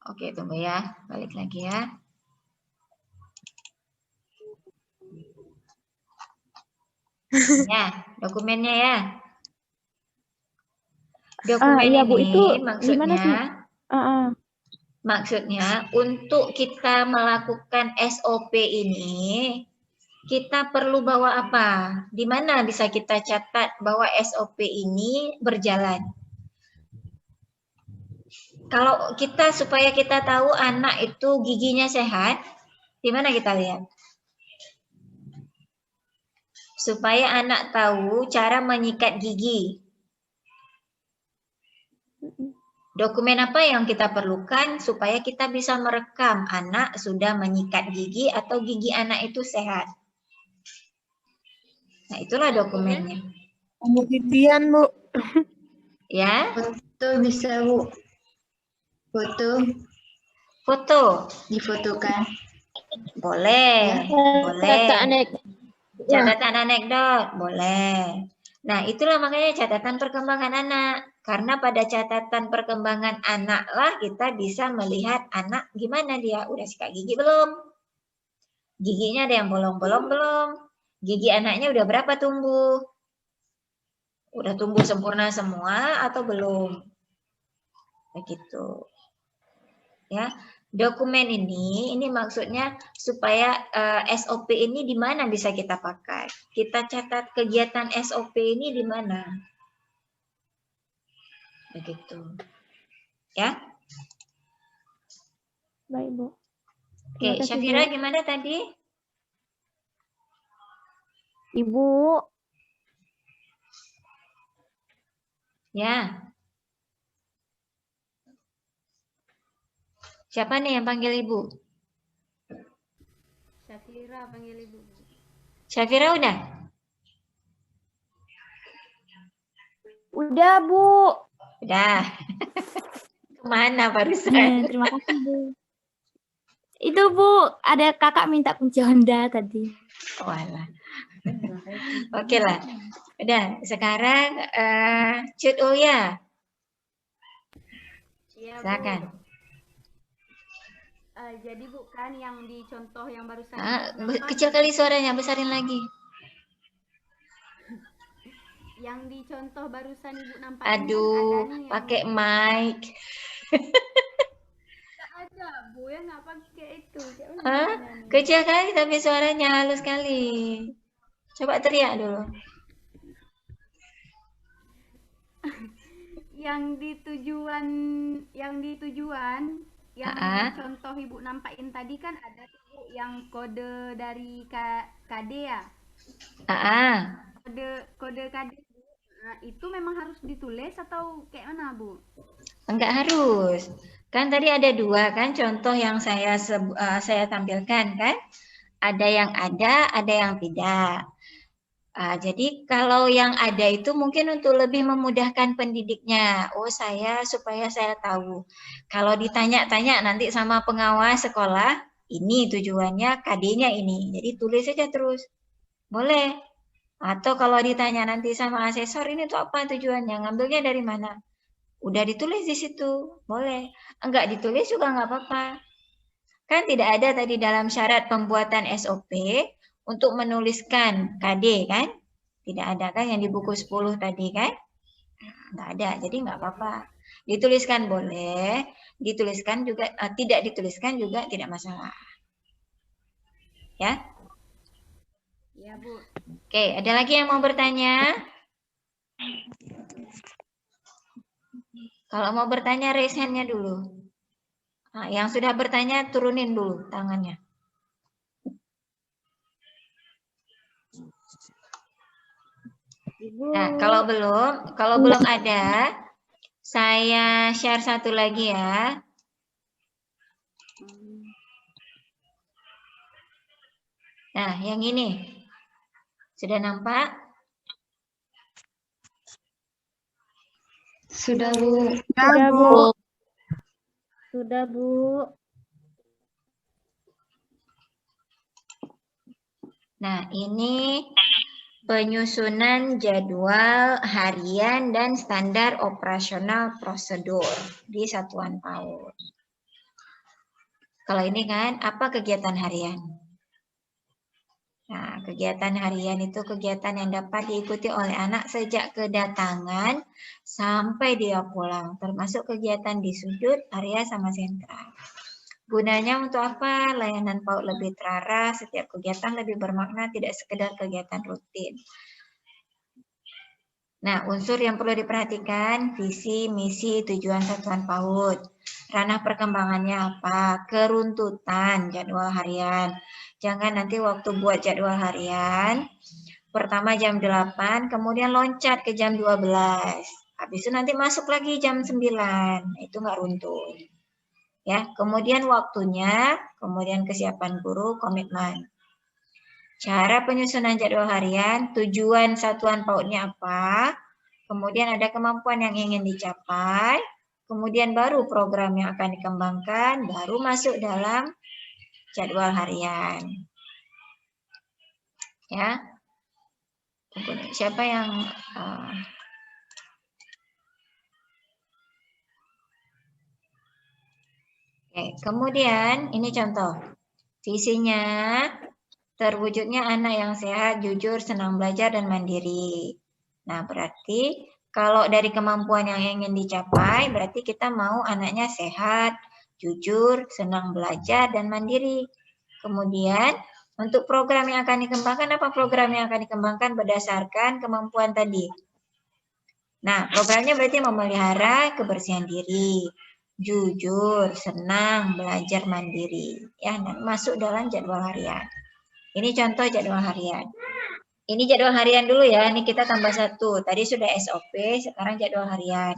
Oke, tunggu ya. Balik lagi ya. Ya, dokumennya ya. Dokumen iya, Bu, ini itu maksudnya, sih? Maksudnya untuk kita melakukan SOP ini, kita perlu bawa apa? Di mana bisa kita catat bahwa SOP ini berjalan? Kalau kita, supaya kita tahu anak itu giginya sehat, di mana kita lihat? Supaya anak tahu cara menyikat gigi. Dokumen apa yang kita perlukan supaya kita bisa merekam anak sudah menyikat gigi atau gigi anak itu sehat? Nah, itulah dokumennya. Pembuktian, Bu. Ya. Foto bisa, Bu. Foto. Difotokan. Boleh. Boleh. Ya. Catatan anekdot. Boleh. Nah, itulah makanya catatan perkembangan anak. Karena pada catatan perkembangan anak lah kita bisa melihat anak gimana dia. Udah sikat gigi belum? Giginya ada yang bolong-bolong belum? Gigi anaknya udah berapa tumbuh? Udah tumbuh sempurna semua atau belum? Begitu. Ya. Dokumen ini maksudnya supaya SOP ini di mana bisa kita pakai. Kita catat kegiatan SOP ini di mana. Begitu. Ya. Baik, Bu. Oke, Syafira gimana tadi? Ibu. Ya. Siapa nih yang panggil Ibu? Syafira panggil Ibu. Syafira udah? Udah, Bu. Udah. Kemana barusan? Terima kasih, Bu. Itu, Bu, ada kakak minta kunci Honda tadi. Walah. Oke lah. Udah, sekarang Cut Uya. Silakan. Jadi bukan yang di contoh yang barusan. Kecil kali suaranya, besarin lagi. Yang di contoh barusan Ibu nampak. Aduh, pakai mic. Ada, Bu, ya nggak pakai itu. Kecil kali tapi suaranya halus sekali. Coba teriak dulu. yang di tujuan yang contoh Ibu nampakin tadi kan ada tuh Bu, yang kode dari KD ya. Kode KD nah, itu memang harus ditulis atau kayak mana Bu? Enggak harus. Kan tadi ada dua kan contoh yang saya tampilkan kan. Ada yang ada yang tidak. Jadi kalau yang ada itu mungkin untuk lebih memudahkan pendidiknya. Supaya saya tahu. Kalau ditanya-tanya nanti sama pengawas sekolah, ini tujuannya KD-nya ini. Jadi tulis saja terus. Boleh. Atau kalau ditanya nanti sama asesor, ini tuh apa tujuannya? Ngambilnya dari mana? Udah ditulis di situ. Boleh. Enggak ditulis juga nggak apa-apa. Kan tidak ada tadi dalam syarat pembuatan SOP untuk menuliskan KD kan? Tidak ada kan yang di buku 10 tadi kan? Nggak ada, jadi nggak apa-apa. Dituliskan boleh, dituliskan juga, tidak dituliskan juga tidak masalah. Ya? Ya Bu. Oke, ada lagi yang mau bertanya? Kalau mau bertanya, raise hand-nya dulu. Nah, yang sudah bertanya, turunin dulu tangannya. Ibu. Nah, kalau belum ada, saya share satu lagi ya. Nah, yang ini. Sudah nampak? Sudah Bu. Sudah Bu. Sudah Bu. Nah, ini penyusunan jadwal harian dan standar operasional prosedur di satuan PAUD. Kalau ini kan, apa kegiatan harian? Nah, kegiatan harian itu kegiatan yang dapat diikuti oleh anak sejak kedatangan sampai dia pulang, termasuk kegiatan di sudut, area, sama sentral. Gunanya untuk apa? Layanan PAUD lebih terarah, setiap kegiatan lebih bermakna, tidak sekedar kegiatan rutin. Nah, unsur yang perlu diperhatikan, visi, misi, tujuan satuan PAUD. Ranah perkembangannya apa? Keruntutan jadwal harian. Jangan nanti waktu buat jadwal harian, pertama jam 8, kemudian loncat ke jam 12. Habis itu nanti masuk lagi jam 9. Itu nggak runtut. Ya, kemudian waktunya, kemudian kesiapan guru, komitmen. Cara penyusunan jadwal harian, tujuan satuan PAUD-nya apa, kemudian ada kemampuan yang ingin dicapai, kemudian baru program yang akan dikembangkan, baru masuk dalam jadwal harian. Ya, siapa yang Oke, kemudian ini contoh. Visinya terwujudnya anak yang sehat, jujur, senang belajar, dan mandiri. Nah, berarti kalau dari kemampuan yang ingin dicapai, berarti kita mau anaknya sehat, jujur, senang belajar, dan mandiri. Kemudian, untuk program yang akan dikembangkan, apa program yang akan dikembangkan berdasarkan kemampuan tadi? Nah, programnya berarti memelihara kebersihan diri, jujur, senang, belajar mandiri. Ya, masuk dalam jadwal harian. Ini contoh jadwal harian. Ini jadwal harian dulu ya, ini kita tambah satu. Tadi sudah SOP, sekarang jadwal harian.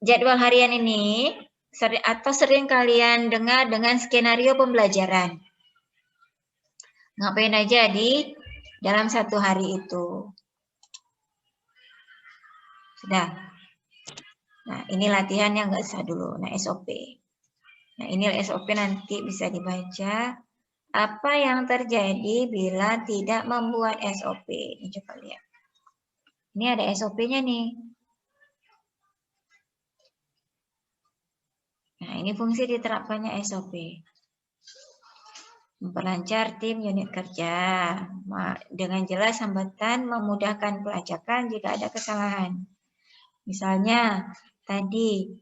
Jadwal harian ini, sering kalian dengar dengan skenario pembelajaran. Ngapain aja di dalam satu hari itu. Sudah. Nah, ini latihan yang nggak usah dulu. Nah, SOP. Nah, ini SOP nanti bisa dibaca. Apa yang terjadi bila tidak membuat SOP? Ini coba lihat. Ini ada SOP-nya nih. Nah, ini fungsi diterapkannya SOP. Memperlancar tim unit kerja. Dengan jelas hambatan memudahkan pelacakan jika ada kesalahan. Misalnya, tadi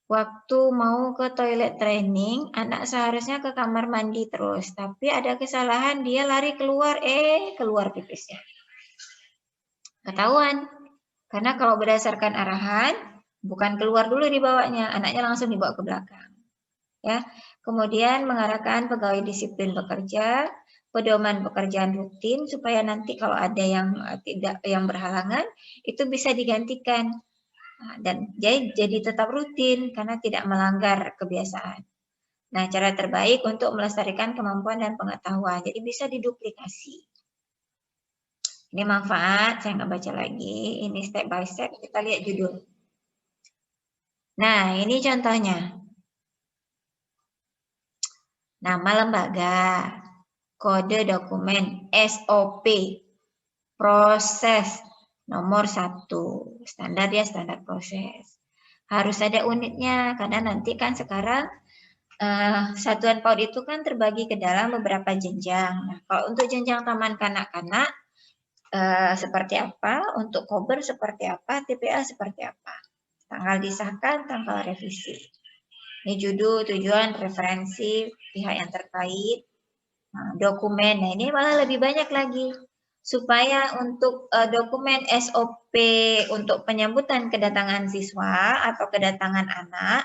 waktu mau ke toilet training, anak seharusnya ke kamar mandi terus. Tapi ada kesalahan, dia lari keluar, keluar pipisnya. Ketahuan. Karena kalau berdasarkan arahan, Bukan keluar dulu dibawanya, anaknya langsung dibawa ke belakang. Ya. Kemudian mengarahkan pegawai disiplin bekerja, pedoman pekerjaan rutin supaya nanti kalau ada yang yang berhalangan itu bisa digantikan. Nah, dan jadi tetap rutin karena tidak melanggar kebiasaan. Nah, cara terbaik untuk melestarikan kemampuan dan pengetahuan. Jadi bisa diduplikasi. Ini manfaat, saya nggak baca lagi. Ini step by step, kita lihat judul. Nah, ini contohnya. Nama lembaga, kode dokumen, SOP, proses, nomor 1. Standar ya, standar proses. Harus ada unitnya, karena nanti kan sekarang satuan PAUD itu kan terbagi ke dalam beberapa jenjang. Nah, kalau untuk jenjang taman kanak-kanak, seperti apa, untuk kober seperti apa, TPA seperti apa. Tanggal disahkan, tanggal revisi. Ini judul, tujuan, referensi, pihak yang terkait, dokumen. Nah, ini malah lebih banyak lagi. Supaya untuk dokumen SOP untuk penyambutan kedatangan siswa atau kedatangan anak,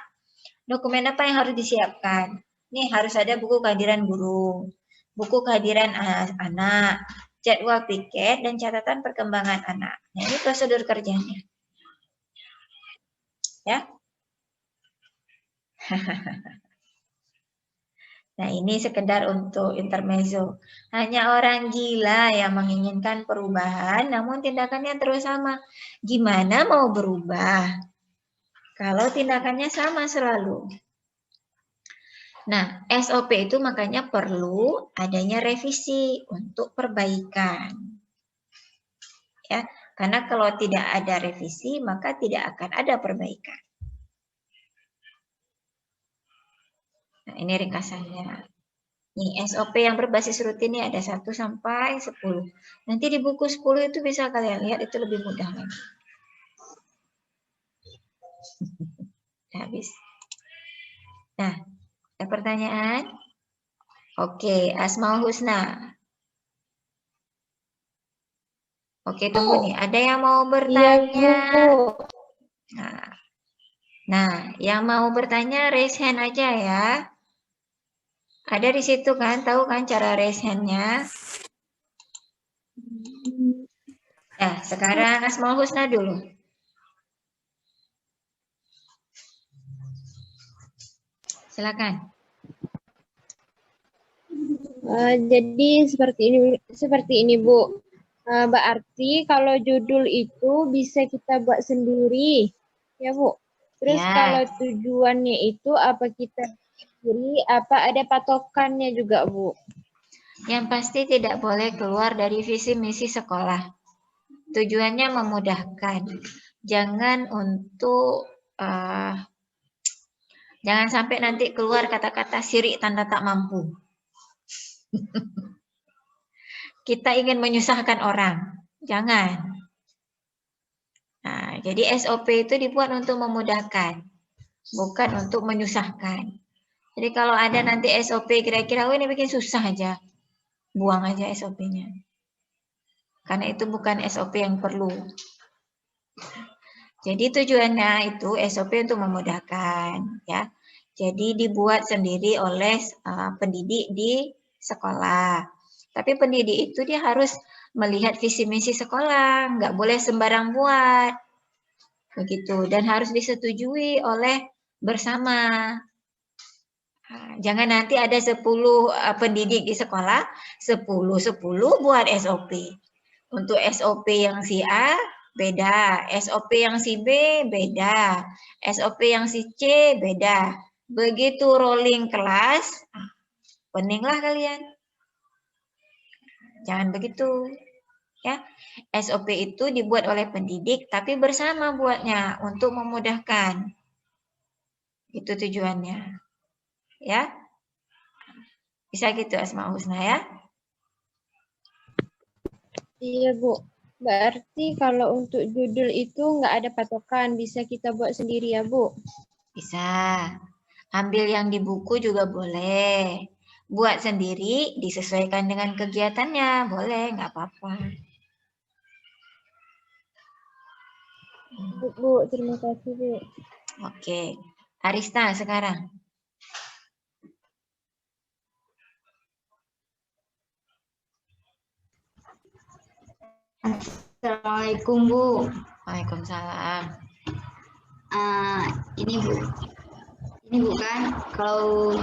dokumen apa yang harus disiapkan? Ini harus ada buku kehadiran guru, buku kehadiran anak, jadwal piket, dan catatan perkembangan anak. Nah, ini prosedur kerjanya. Ya. Nah, ini sekedar untuk intermezzo. Hanya orang gila yang menginginkan perubahan, namun tindakannya terus sama. Gimana mau berubah kalau tindakannya sama selalu? Nah, SOP itu makanya perlu adanya revisi untuk perbaikan. Ya, karena kalau tidak ada revisi, maka tidak akan ada perbaikan. Nah, ini ringkasannya. Nih, SOP yang berbasis rutin ini ada 1 sampai 10. Nanti di buku 10 itu bisa kalian lihat, itu lebih mudah lagi. Habis. Nah, ada pertanyaan? Oke, Asmaul Husna. Oke, tunggu nih. Ada yang mau bertanya? Nah, yang mau bertanya raise hand aja ya. Ada di situ kan, tahu kan cara raise hand-nya? Nah, sekarang Asmaul Husna dulu. Silakan. Jadi seperti ini Bu. Berarti kalau judul itu bisa kita buat sendiri, ya Bu. Terus Ya. kalau tujuannya itu apa kita sendiri, apa ada patokannya juga Bu? Yang pasti tidak boleh keluar dari visi misi sekolah. Tujuannya memudahkan. Jangan untuk jangan sampai nanti keluar kata-kata sirik tanda tak mampu. Kita ingin menyusahkan orang. Jangan. Nah, jadi SOP itu dibuat untuk memudahkan, bukan untuk menyusahkan. Jadi kalau ada nanti SOP kira-kira, ini bikin susah aja, buang aja SOP-nya. Karena itu bukan SOP yang perlu. Jadi tujuannya itu SOP untuk memudahkan, ya. Jadi dibuat sendiri oleh pendidik di sekolah. Tapi pendidik itu dia harus melihat visi misi sekolah, nggak boleh sembarang buat. Begitu, dan harus disetujui oleh bersama. Jangan nanti ada 10 pendidik di sekolah, 10 buat SOP. Untuk SOP yang si A beda, SOP yang si B beda, SOP yang si C beda. Begitu rolling kelas, peninglah kalian. Jangan begitu. Ya, SOP itu dibuat oleh pendidik tapi bersama buatnya untuk memudahkan. Itu tujuannya. Ya. Bisa gitu Asmaul Husna ya. Iya Bu. Berarti kalau untuk judul itu nggak ada patokan, bisa kita buat sendiri ya Bu? Bisa. Ambil yang di buku juga boleh. Buat sendiri disesuaikan dengan kegiatannya, boleh, nggak apa-apa. Bu, terima kasih, Bu. Oke, Arista sekarang. Assalamualaikum, Bu. Waalaikumsalam. Ini Bu kan kalau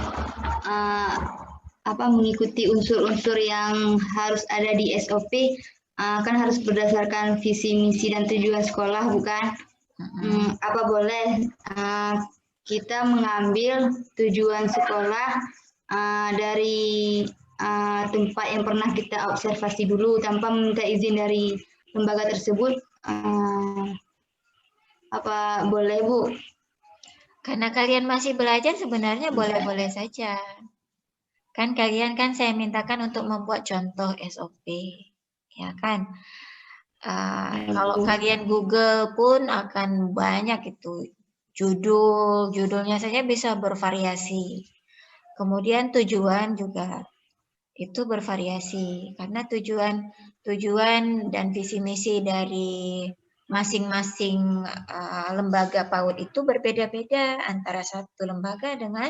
mengikuti unsur-unsur yang harus ada di SOP kan harus berdasarkan visi misi dan tujuan sekolah, bukan? Apa boleh kita mengambil tujuan sekolah dari tempat yang pernah kita observasi dulu tanpa meminta izin dari lembaga tersebut? Apa boleh, Bu? Karena kalian masih belajar sebenarnya boleh-boleh saja. Kan kalian kan saya mintakan untuk membuat contoh SOP, ya kan? Kalau kalian Google pun akan banyak itu judulnya saja bisa bervariasi. Kemudian tujuan juga itu bervariasi karena tujuan dan visi misi dari masing-masing lembaga PAUD itu berbeda-beda antara satu lembaga dengan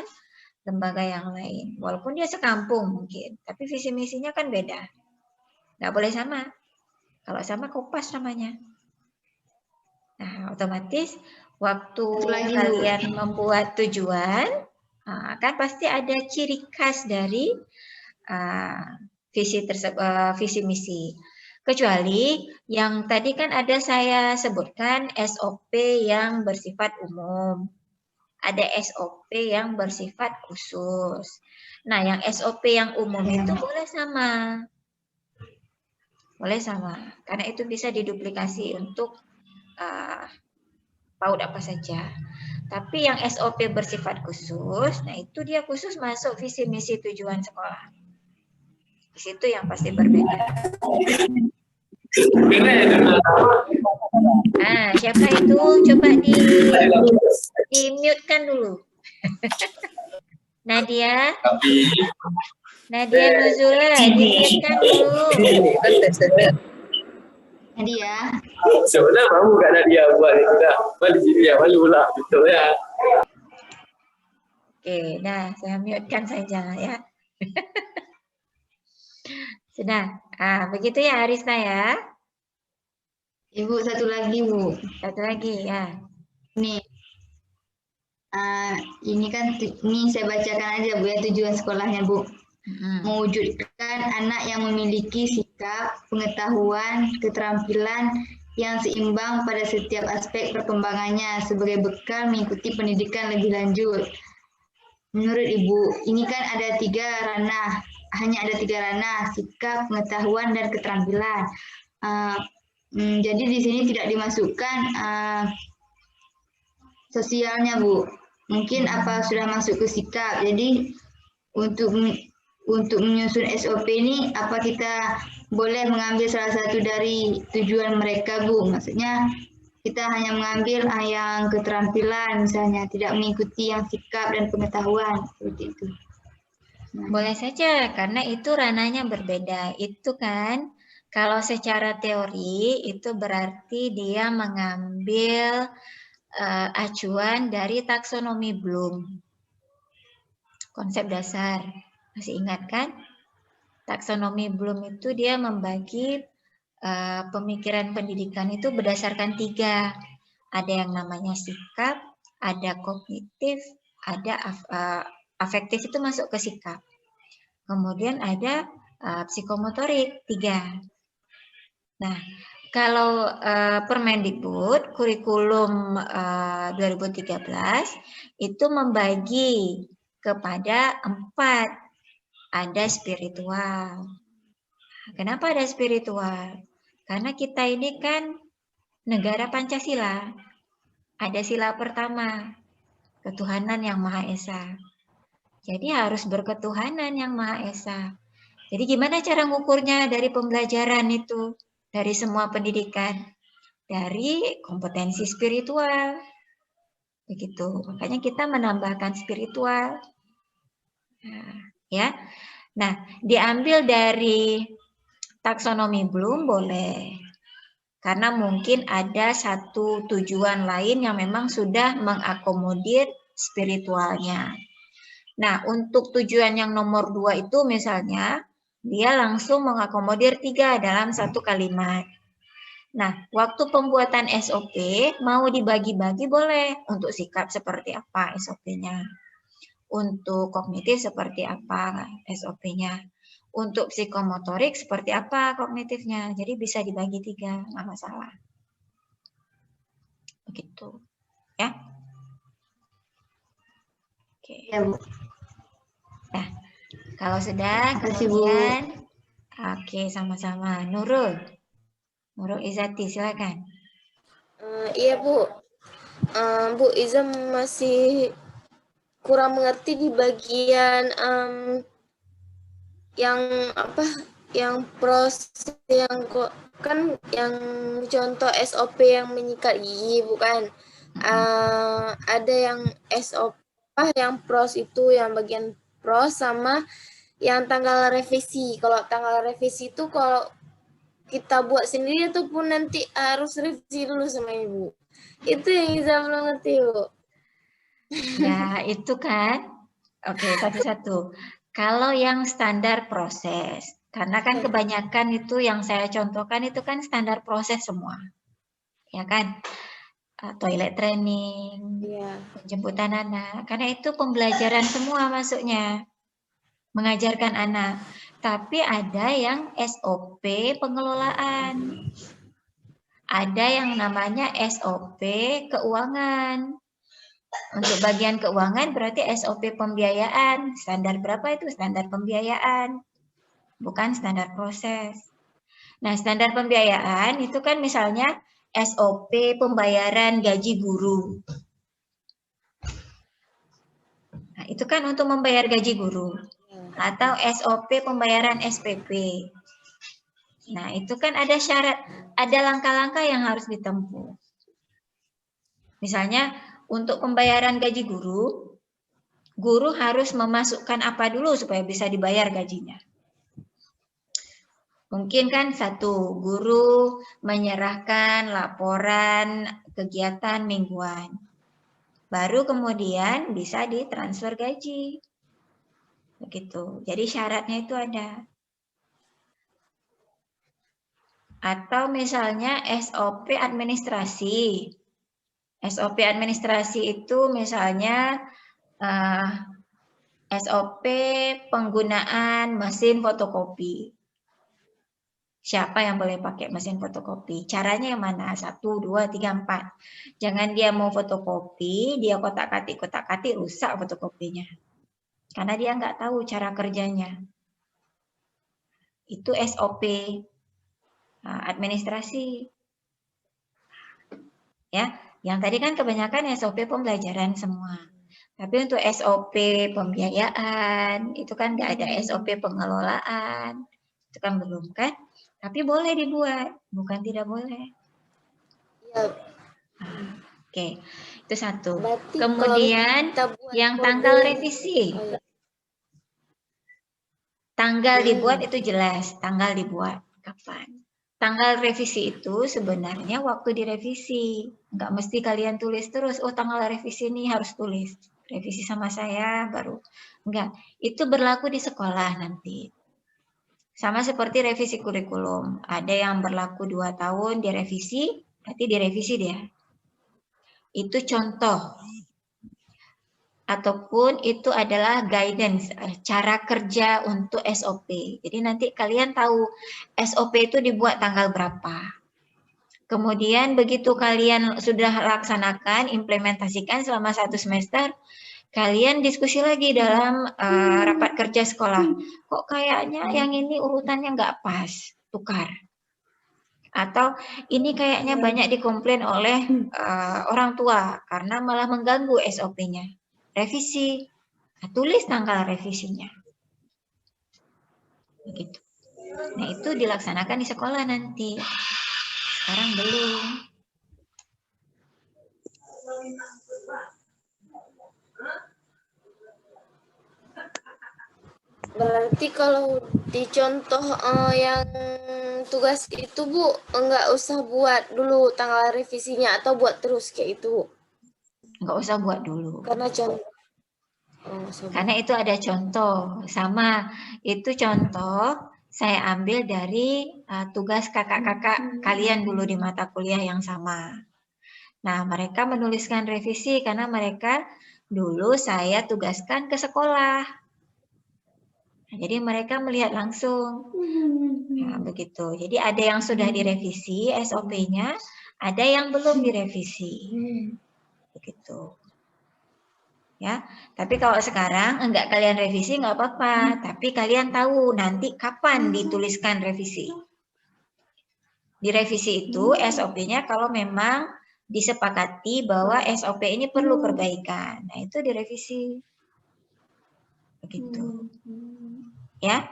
lembaga yang lain. Walaupun dia sekampung mungkin, tapi visi misinya kan beda. Nggak boleh sama. Kalau sama kopas namanya. Nah, otomatis waktu kalian membuat tujuan, kan pasti ada ciri khas dari visi misi. Kecuali yang tadi kan ada saya sebutkan SOP yang bersifat umum. Ada SOP yang bersifat khusus. Nah, yang SOP yang umum itu boleh sama. Boleh sama. Karena itu bisa diduplikasi untuk PAUD apa saja. Tapi yang SOP bersifat khusus, nah itu dia khusus masuk visi misi tujuan sekolah. Di situ yang pasti berbeda. Nah, siapa itu? Coba di-mute-kan dulu. Nadia Nuzula, di-mute-kan dulu. Nadia. Sebenarnya malu Kak Nadia buat itu dah. Malu sini ya, malu pula. Betul ya. Oke, nah saya mute-kan saja ya. Sudah. Begitu ya Arisna ya. Ibu, satu lagi, Bu. Satu lagi ya. Nih. Ini kan ini saya bacakan aja, Bu, ya, tujuan sekolahnya, Bu. Mewujudkan anak yang memiliki sikap, pengetahuan, keterampilan yang seimbang pada setiap aspek perkembangannya sebagai bekal mengikuti pendidikan lebih lanjut. Menurut Ibu, ini kan ada 3 ranah, hanya ada 3 ranah, sikap, pengetahuan, dan keterampilan. Jadi di sini tidak dimasukkan sosialnya, Bu. Mungkin apa sudah masuk ke sikap. Jadi untuk menyusun SOP ini, apa kita boleh mengambil salah satu dari tujuan mereka, Bu? Maksudnya kita hanya mengambil yang keterampilan misalnya, tidak mengikuti yang sikap dan pengetahuan, seperti itu. Boleh saja, karena itu ranahnya berbeda. Itu kan, kalau secara teori, itu berarti dia mengambil acuan dari taksonomi Bloom. Konsep dasar. Masih ingat kan? Taksonomi Bloom itu dia membagi pemikiran pendidikan itu berdasarkan 3. Ada yang namanya sikap, ada kognitif, ada afektif itu masuk ke sikap. Kemudian ada psikomotorik 3. Nah, kalau Permendikbud kurikulum 2013 itu membagi kepada 4. Ada spiritual. Kenapa ada spiritual? Karena kita ini kan negara Pancasila. Ada sila pertama, ketuhanan yang Maha Esa. Jadi harus berketuhanan yang Maha Esa. Jadi gimana cara ngukurnya dari pembelajaran itu? Dari semua pendidikan? Dari kompetensi spiritual. Begitu. Makanya kita menambahkan spiritual. Ya. Nah, diambil dari taksonomi Bloom boleh. Karena mungkin ada satu tujuan lain yang memang sudah mengakomodir spiritualnya. Nah, untuk tujuan yang nomor 2 itu misalnya, dia langsung mengakomodir 3 dalam satu kalimat. Nah, waktu pembuatan SOP, mau dibagi-bagi boleh. Untuk sikap seperti apa SOP-nya. Untuk kognitif seperti apa SOP-nya. Untuk psikomotorik seperti apa kognitifnya. Jadi bisa dibagi 3, nggak masalah. Begitu. Ya. Oke. Ya, Bu. Nah, kalau sudah, Makasih, Bu. kemudian, oke, sama-sama. Nurul Izati, silakan. Iya Bu, Bu Iza masih kurang mengerti di bagian yang apa, yang proses yang kok kan yang contoh SOP yang menyikat gigi bukan? Ada yang SOP yang pros itu yang bagian pros sama yang tanggal revisi. Kalau tanggal revisi itu kalau kita buat sendiri itu pun nanti harus revisi dulu sama Ibu. Itu yang Iza belum ngerti, Bu. Ya, itu kan. Oke, satu-satu. Kalau yang standar proses, karena kan kebanyakan itu yang saya contohkan itu kan standar proses semua. Ya kan? Toilet training, penjemputan anak. Karena itu pembelajaran semua masuknya. Mengajarkan anak. Tapi ada yang SOP pengelolaan. Ada yang namanya SOP keuangan. Untuk bagian keuangan berarti SOP pembiayaan. Standar berapa itu? Standar pembiayaan. Bukan standar proses. Nah, standar pembiayaan itu kan misalnya SOP pembayaran gaji guru. Nah, itu kan untuk membayar gaji guru. Atau SOP pembayaran SPP. Nah, itu kan ada syarat, ada langkah-langkah yang harus ditempuh. Misalnya, untuk pembayaran gaji guru, guru harus memasukkan apa dulu supaya bisa dibayar gajinya. Mungkin kan satu, guru menyerahkan laporan kegiatan mingguan. Baru kemudian bisa ditransfer gaji. Begitu. Jadi syaratnya itu ada. Atau misalnya SOP administrasi. SOP administrasi itu misalnya SOP penggunaan mesin fotokopi. Siapa yang boleh pakai mesin fotokopi? Caranya yang mana? 1, 2, 3, 4. Jangan dia mau fotokopi, dia kotak-katik, rusak fotokopinya. Karena dia nggak tahu cara kerjanya. Itu SOP administrasi. Ya, yang tadi kan kebanyakan SOP pembelajaran semua. Tapi untuk SOP pembiayaan, itu kan nggak ada SOP pengelolaan. Itu kan belum kan? Tapi boleh dibuat, bukan tidak boleh. Ya. Oke, itu satu. Berarti kemudian yang tanggal revisi. Tanggal dibuat itu jelas, tanggal dibuat kapan. Tanggal revisi itu sebenarnya waktu direvisi. Nggak mesti kalian tulis terus, oh tanggal revisi ini harus tulis. Revisi sama saya baru. Enggak, itu berlaku di sekolah nanti. Sama seperti revisi kurikulum. Ada yang berlaku 2 tahun direvisi, berarti direvisi dia. Itu contoh. Ataupun itu adalah guidance, cara kerja untuk SOP. Jadi nanti kalian tahu SOP itu dibuat tanggal berapa. Kemudian begitu kalian sudah laksanakan, implementasikan selama 1 semester, kalian diskusi lagi dalam rapat kerja sekolah. Kok kayaknya yang ini urutannya nggak pas, tukar. Atau ini kayaknya banyak dikomplain oleh orang tua karena malah mengganggu SOP-nya. Revisi, nah, tulis tanggal revisinya. Begitu. Nah, itu dilaksanakan di sekolah nanti. Sekarang belum. Berarti kalau di contoh yang tugas itu Bu, enggak usah buat dulu tanggal revisinya atau buat terus kayak itu Bu? Nggak usah buat dulu. Karena contoh. Oh, Karena itu ada contoh. Sama, itu contoh saya ambil dari tugas kakak-kakak kalian dulu di mata kuliah yang sama. Nah, mereka menuliskan revisi karena mereka dulu saya tugaskan ke sekolah. Nah, jadi mereka melihat langsung. Nah, begitu. Jadi ada yang sudah direvisi SOP-nya, ada yang belum direvisi. Begitu. Ya, tapi kalau sekarang enggak kalian revisi enggak apa-apa, tapi kalian tahu nanti kapan dituliskan revisi. Di revisi itu SOP-nya kalau memang disepakati bahwa SOP ini perlu perbaikan. Nah, itu direvisi. Begitu. Ya?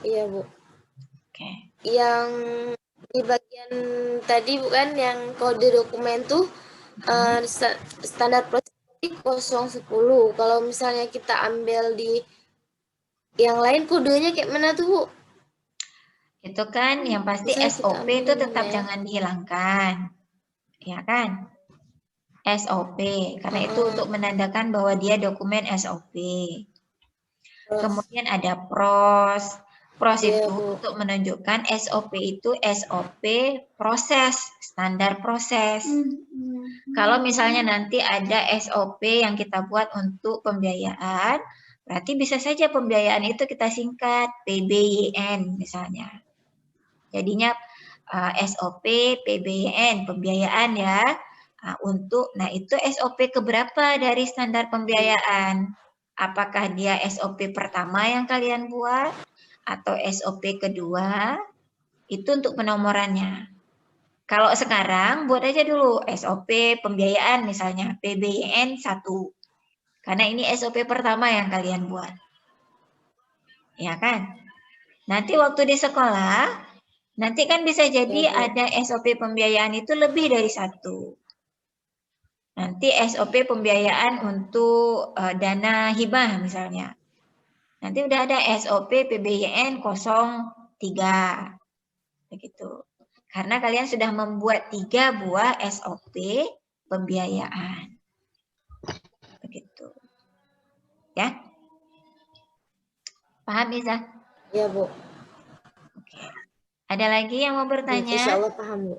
Iya, Bu. Oke. Yang di bagian tadi bukan yang kode dokumen tuh standar proses 010. Kalau misalnya kita ambil di yang lain kodenya kayak mana tuh, Bu? Itu kan yang pasti Misalnya SOP kita itu ambil tetap ya. jangan dihilangkan. Ya kan? SOP, karena itu untuk menandakan bahwa dia dokumen SOP. Kemudian ada PROS. PROS Iya, itu Bu. untuk menunjukkan SOP itu SOP proses, standar proses. Kalau misalnya nanti ada SOP yang kita buat untuk pembiayaan, berarti bisa saja pembiayaan itu kita singkat PBYN misalnya. Jadinya SOP PBYN, pembiayaan ya. Nah itu SOP keberapa dari standar pembiayaan? Apakah dia SOP pertama yang kalian buat atau SOP kedua? Itu untuk penomorannya. Kalau sekarang buat aja dulu SOP pembiayaan misalnya PBYN 1. Karena ini SOP pertama yang kalian buat. Ya kan? Nanti waktu di sekolah nanti kan bisa jadi ada SOP pembiayaan itu lebih dari 1. Nanti SOP pembiayaan untuk dana hibah misalnya. Nanti udah ada SOP PBYN 03. Begitu. Karena kalian sudah membuat 3 buah SOP pembiayaan. Begitu. Ya? Paham, Iza? Iya, Bu. Oke. Ada lagi yang mau bertanya? Insya Allah paham, Bu.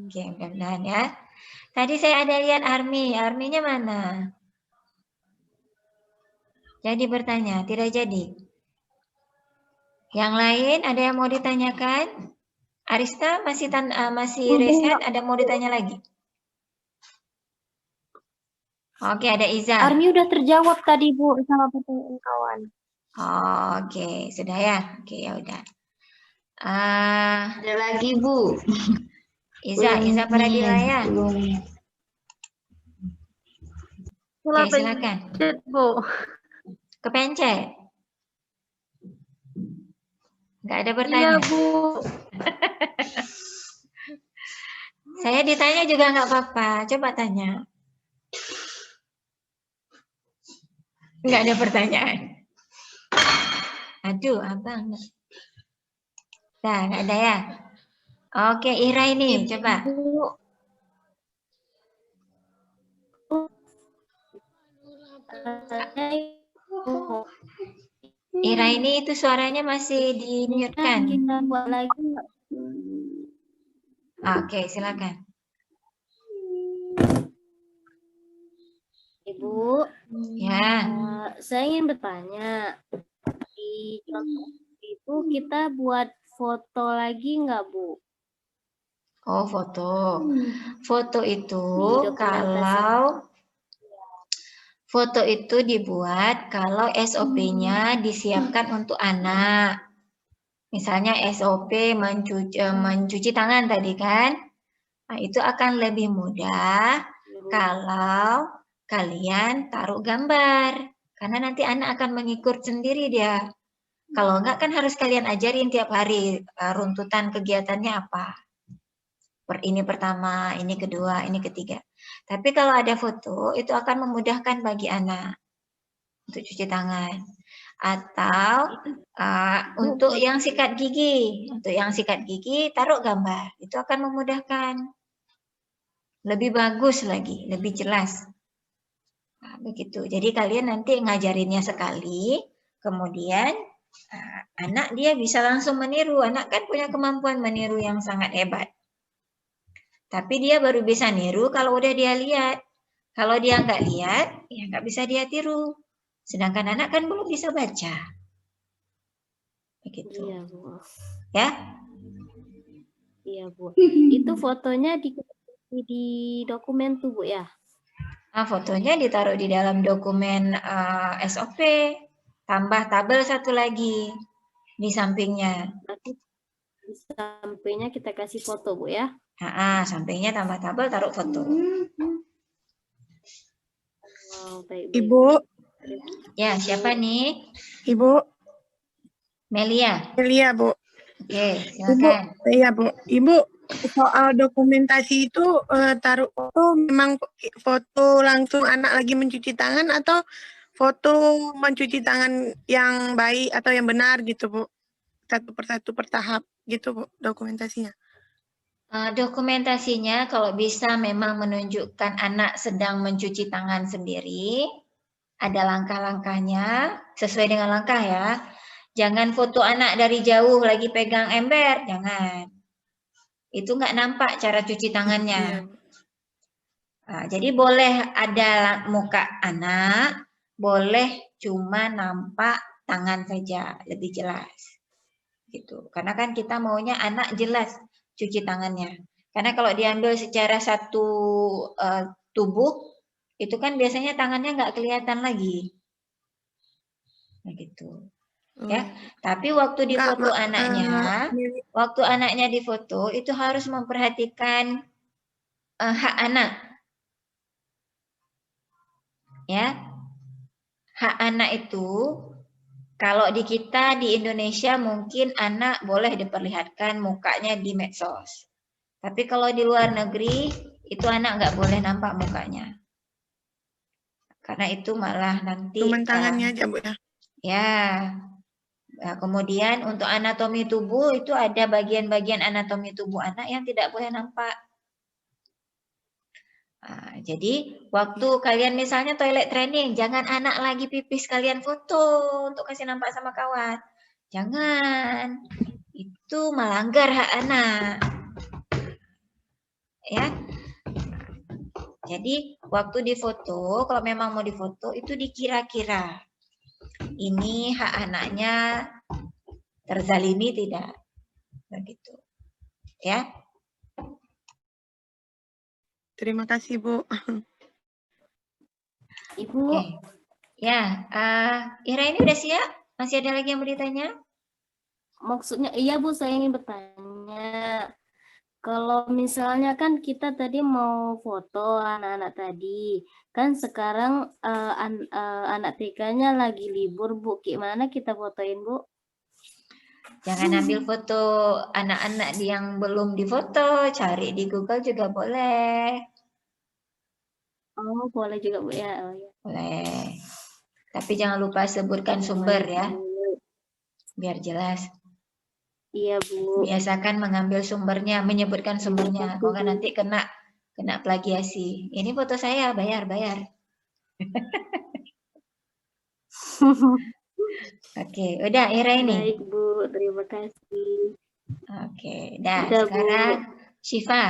Oke, mudah-mudahan ya. Tadi saya ada lihat Armi. Arminya mana? Jadi bertanya, tidak jadi. Yang lain ada yang mau ditanyakan? Arista masih raise hand, ada mau ditanya lagi? Oke, ada Iza. Armi udah terjawab tadi, Bu, sama pertanyaan kawan. Oke, sudah ya? Oke, ya udah. Ada lagi, Bu. Iza Paradila ya? Oke, silakan. Bu. Kepencet. Nggak ada bertanya? Iya, Bu. Saya ditanya juga nggak apa-apa. Coba tanya. Nggak ada pertanyaan. Aduh, abang. Nah, nggak ada ya? Oke, Ira ini, coba. Ira ini itu suaranya masih di-mute-kan. Kita buat lagi nggak? Oke, silakan. Ibu, Ya. saya ingin bertanya, di contoh itu kita buat foto lagi nggak, Bu? Oh, foto. Foto itu Dokumentasi. foto itu dibuat kalau SOP-nya disiapkan untuk anak. Misalnya SOP mencuci tangan tadi kan. Nah, itu akan lebih mudah kalau kalian taruh gambar. Karena nanti anak akan mengikut sendiri dia. Kalau enggak kan harus kalian ajarin tiap hari runtutan kegiatannya apa. Ini pertama, ini kedua, ini ketiga. Tapi kalau ada foto, itu akan memudahkan bagi anak untuk cuci tangan. Atau untuk yang sikat gigi, taruh gambar, itu akan memudahkan. Lebih bagus lagi, lebih jelas. Nah, begitu. Jadi kalian nanti ngajarinnya sekali, kemudian anak dia bisa langsung meniru. Anak kan punya kemampuan meniru yang sangat hebat. Tapi dia baru bisa niru kalau udah dia lihat. Kalau dia nggak lihat, ya nggak bisa dia tiru. Sedangkan anak kan belum bisa baca. Begitu. Iya, Bu. Ya? Iya, Bu. Itu fotonya di dokumen tuh, Bu, ya? Fotonya ditaruh di dalam dokumen SOP. Tambah tabel satu lagi di sampingnya. Berarti di sampingnya kita kasih foto, Bu, ya? Sampingnya tambah tabel, taruh foto. Baik, Ibu. Ya, siapa nih? Ibu. Melia. Melia, Bu. Oke, silakan. Iya, Bu. Ibu, soal dokumentasi itu taruh foto memang foto langsung anak lagi mencuci tangan atau foto mencuci tangan yang baik atau yang benar gitu, Bu? Satu persatu bertahap gitu, Bu, dokumentasinya. Dokumentasinya kalau bisa memang menunjukkan anak sedang mencuci tangan sendiri. Ada langkah-langkahnya, sesuai dengan langkah ya. Jangan foto anak dari jauh lagi pegang ember, jangan. Itu nggak nampak cara cuci tangannya. Jadi boleh ada muka anak, boleh cuma nampak tangan saja, lebih jelas. Gitu. Karena kan kita maunya anak jelas cuci tangannya. Karena kalau diambil secara satu tubuh, itu kan biasanya tangannya nggak kelihatan lagi. Begitu. Ya, tapi waktu difoto waktu anaknya difoto itu harus memperhatikan hak anak. Ya. Hak anak itu kalau di kita di Indonesia mungkin anak boleh diperlihatkan mukanya di medsos. Tapi kalau di luar negeri itu anak nggak boleh nampak mukanya. Karena itu malah nanti cuma tangannya aja, Bu, ya. Ya. Nah, kemudian untuk anatomi tubuh itu ada bagian-bagian anatomi tubuh anak yang tidak boleh nampak. Jadi waktu kalian misalnya toilet training, jangan anak lagi pipis kalian foto untuk kasih nampak sama kawan. Jangan. Itu melanggar hak anak. Ya. Jadi waktu difoto, kalau memang mau difoto itu dikira-kira. Ini hak anaknya terzalimi tidak? Begitu. Ya. Terima kasih, Bu. Ibu. Ya, Ira ini udah siap? Masih ada lagi yang mau ditanya? Maksudnya, iya Bu, saya ingin bertanya. Kalau misalnya kan kita tadi mau foto anak-anak tadi, kan sekarang anak TK-nya lagi libur, Bu. Gimana kita fotoin, Bu? Jangan ambil foto anak-anak yang belum difoto, cari di Google juga boleh. Oh, boleh juga, Bu, ya. Oh, ya. Boleh. Tapi jangan lupa sebutkan sumber ya. Biar jelas. Iya, Bu. Biasakan mengambil sumbernya, menyebutkan sumbernya. Kalau nggak nanti kena plagiasi. Ini foto saya, bayar. Oke, udah Ira ini. Baik, Bu. Terima kasih. Oke, sekarang Syifa.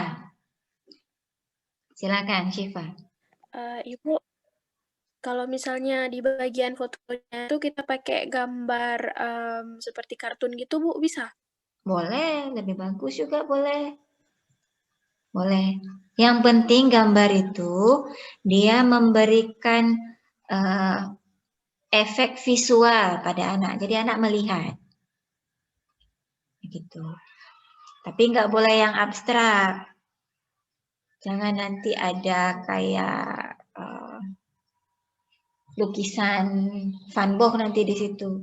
Silakan, Syifa. Ibu, kalau misalnya di bagian fotonya itu kita pakai gambar seperti kartun gitu, Bu, bisa? Boleh, lebih bagus juga boleh. Boleh. Yang penting gambar itu dia memberikan efek visual pada anak. Jadi anak melihat. Begitu. Tapi nggak boleh yang abstrak. Jangan nanti ada kayak lukisan Van Gogh nanti di situ.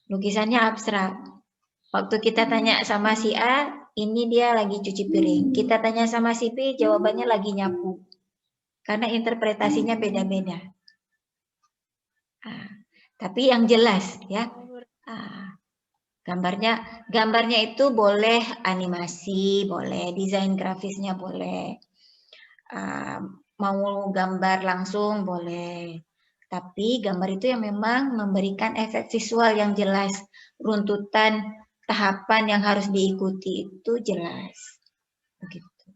Lukisannya abstrak. Waktu kita tanya sama si A, ini dia lagi cuci piring. Kita tanya sama si B, jawabannya lagi nyapu. Karena interpretasinya beda-beda. tapi yang jelas ya. Gambarnya itu boleh animasi, boleh desain grafisnya, boleh mau gambar langsung boleh. Tapi gambar itu yang memang memberikan efek visual yang jelas, runtutan tahapan yang harus diikuti itu jelas. Begitu.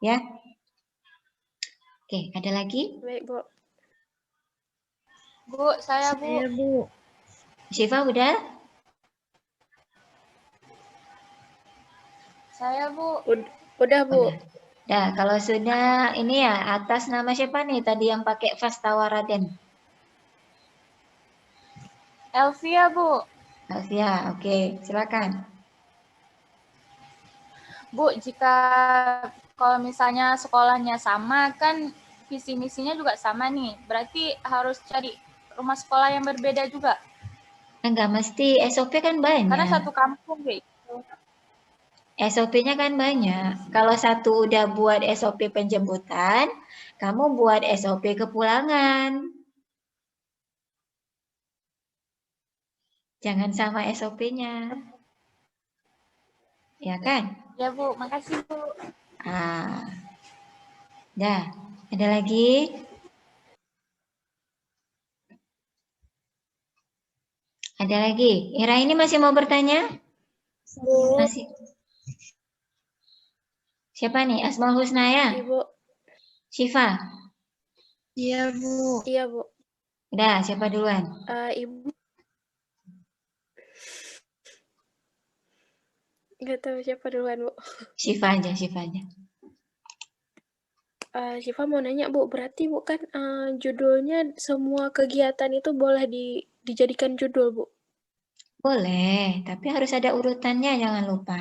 Ya. Oke, ada lagi? Baik, Bu. Bu, saya Bu. Syifa udah? Saya Bu. Udah Bu. Nah, kalau sudah ini ya, atas nama siapa nih tadi yang pakai Fastawa Raden? Elvia Bu. Elvia, oke, silakan. Bu, jika kalau misalnya sekolahnya sama kan visi misinya juga sama nih, berarti harus cari rumah sekolah yang berbeda juga. Enggak mesti, SOP kan banyak. Karena satu kampung gitu. SOP-nya kan banyak. Kalau satu udah buat SOP penjemputan, kamu buat SOP kepulangan. Jangan sama SOP-nya. Ya kan? Ya Bu, makasih Bu. Dah, ada lagi? Ada lagi? Ira ini masih mau bertanya? Masih. Siapa nih? Asmaul Husna ya? Ibu. Syifa? Iya, Bu. Iya, Bu. Udah, siapa duluan? Ibu. Nggak tahu siapa duluan, Bu. Syifa aja, Syifa aja. Syifa mau nanya, Bu. Berarti Bu kan judulnya semua kegiatan itu boleh dijadikan judul, Bu? Boleh, tapi harus ada urutannya, jangan lupa.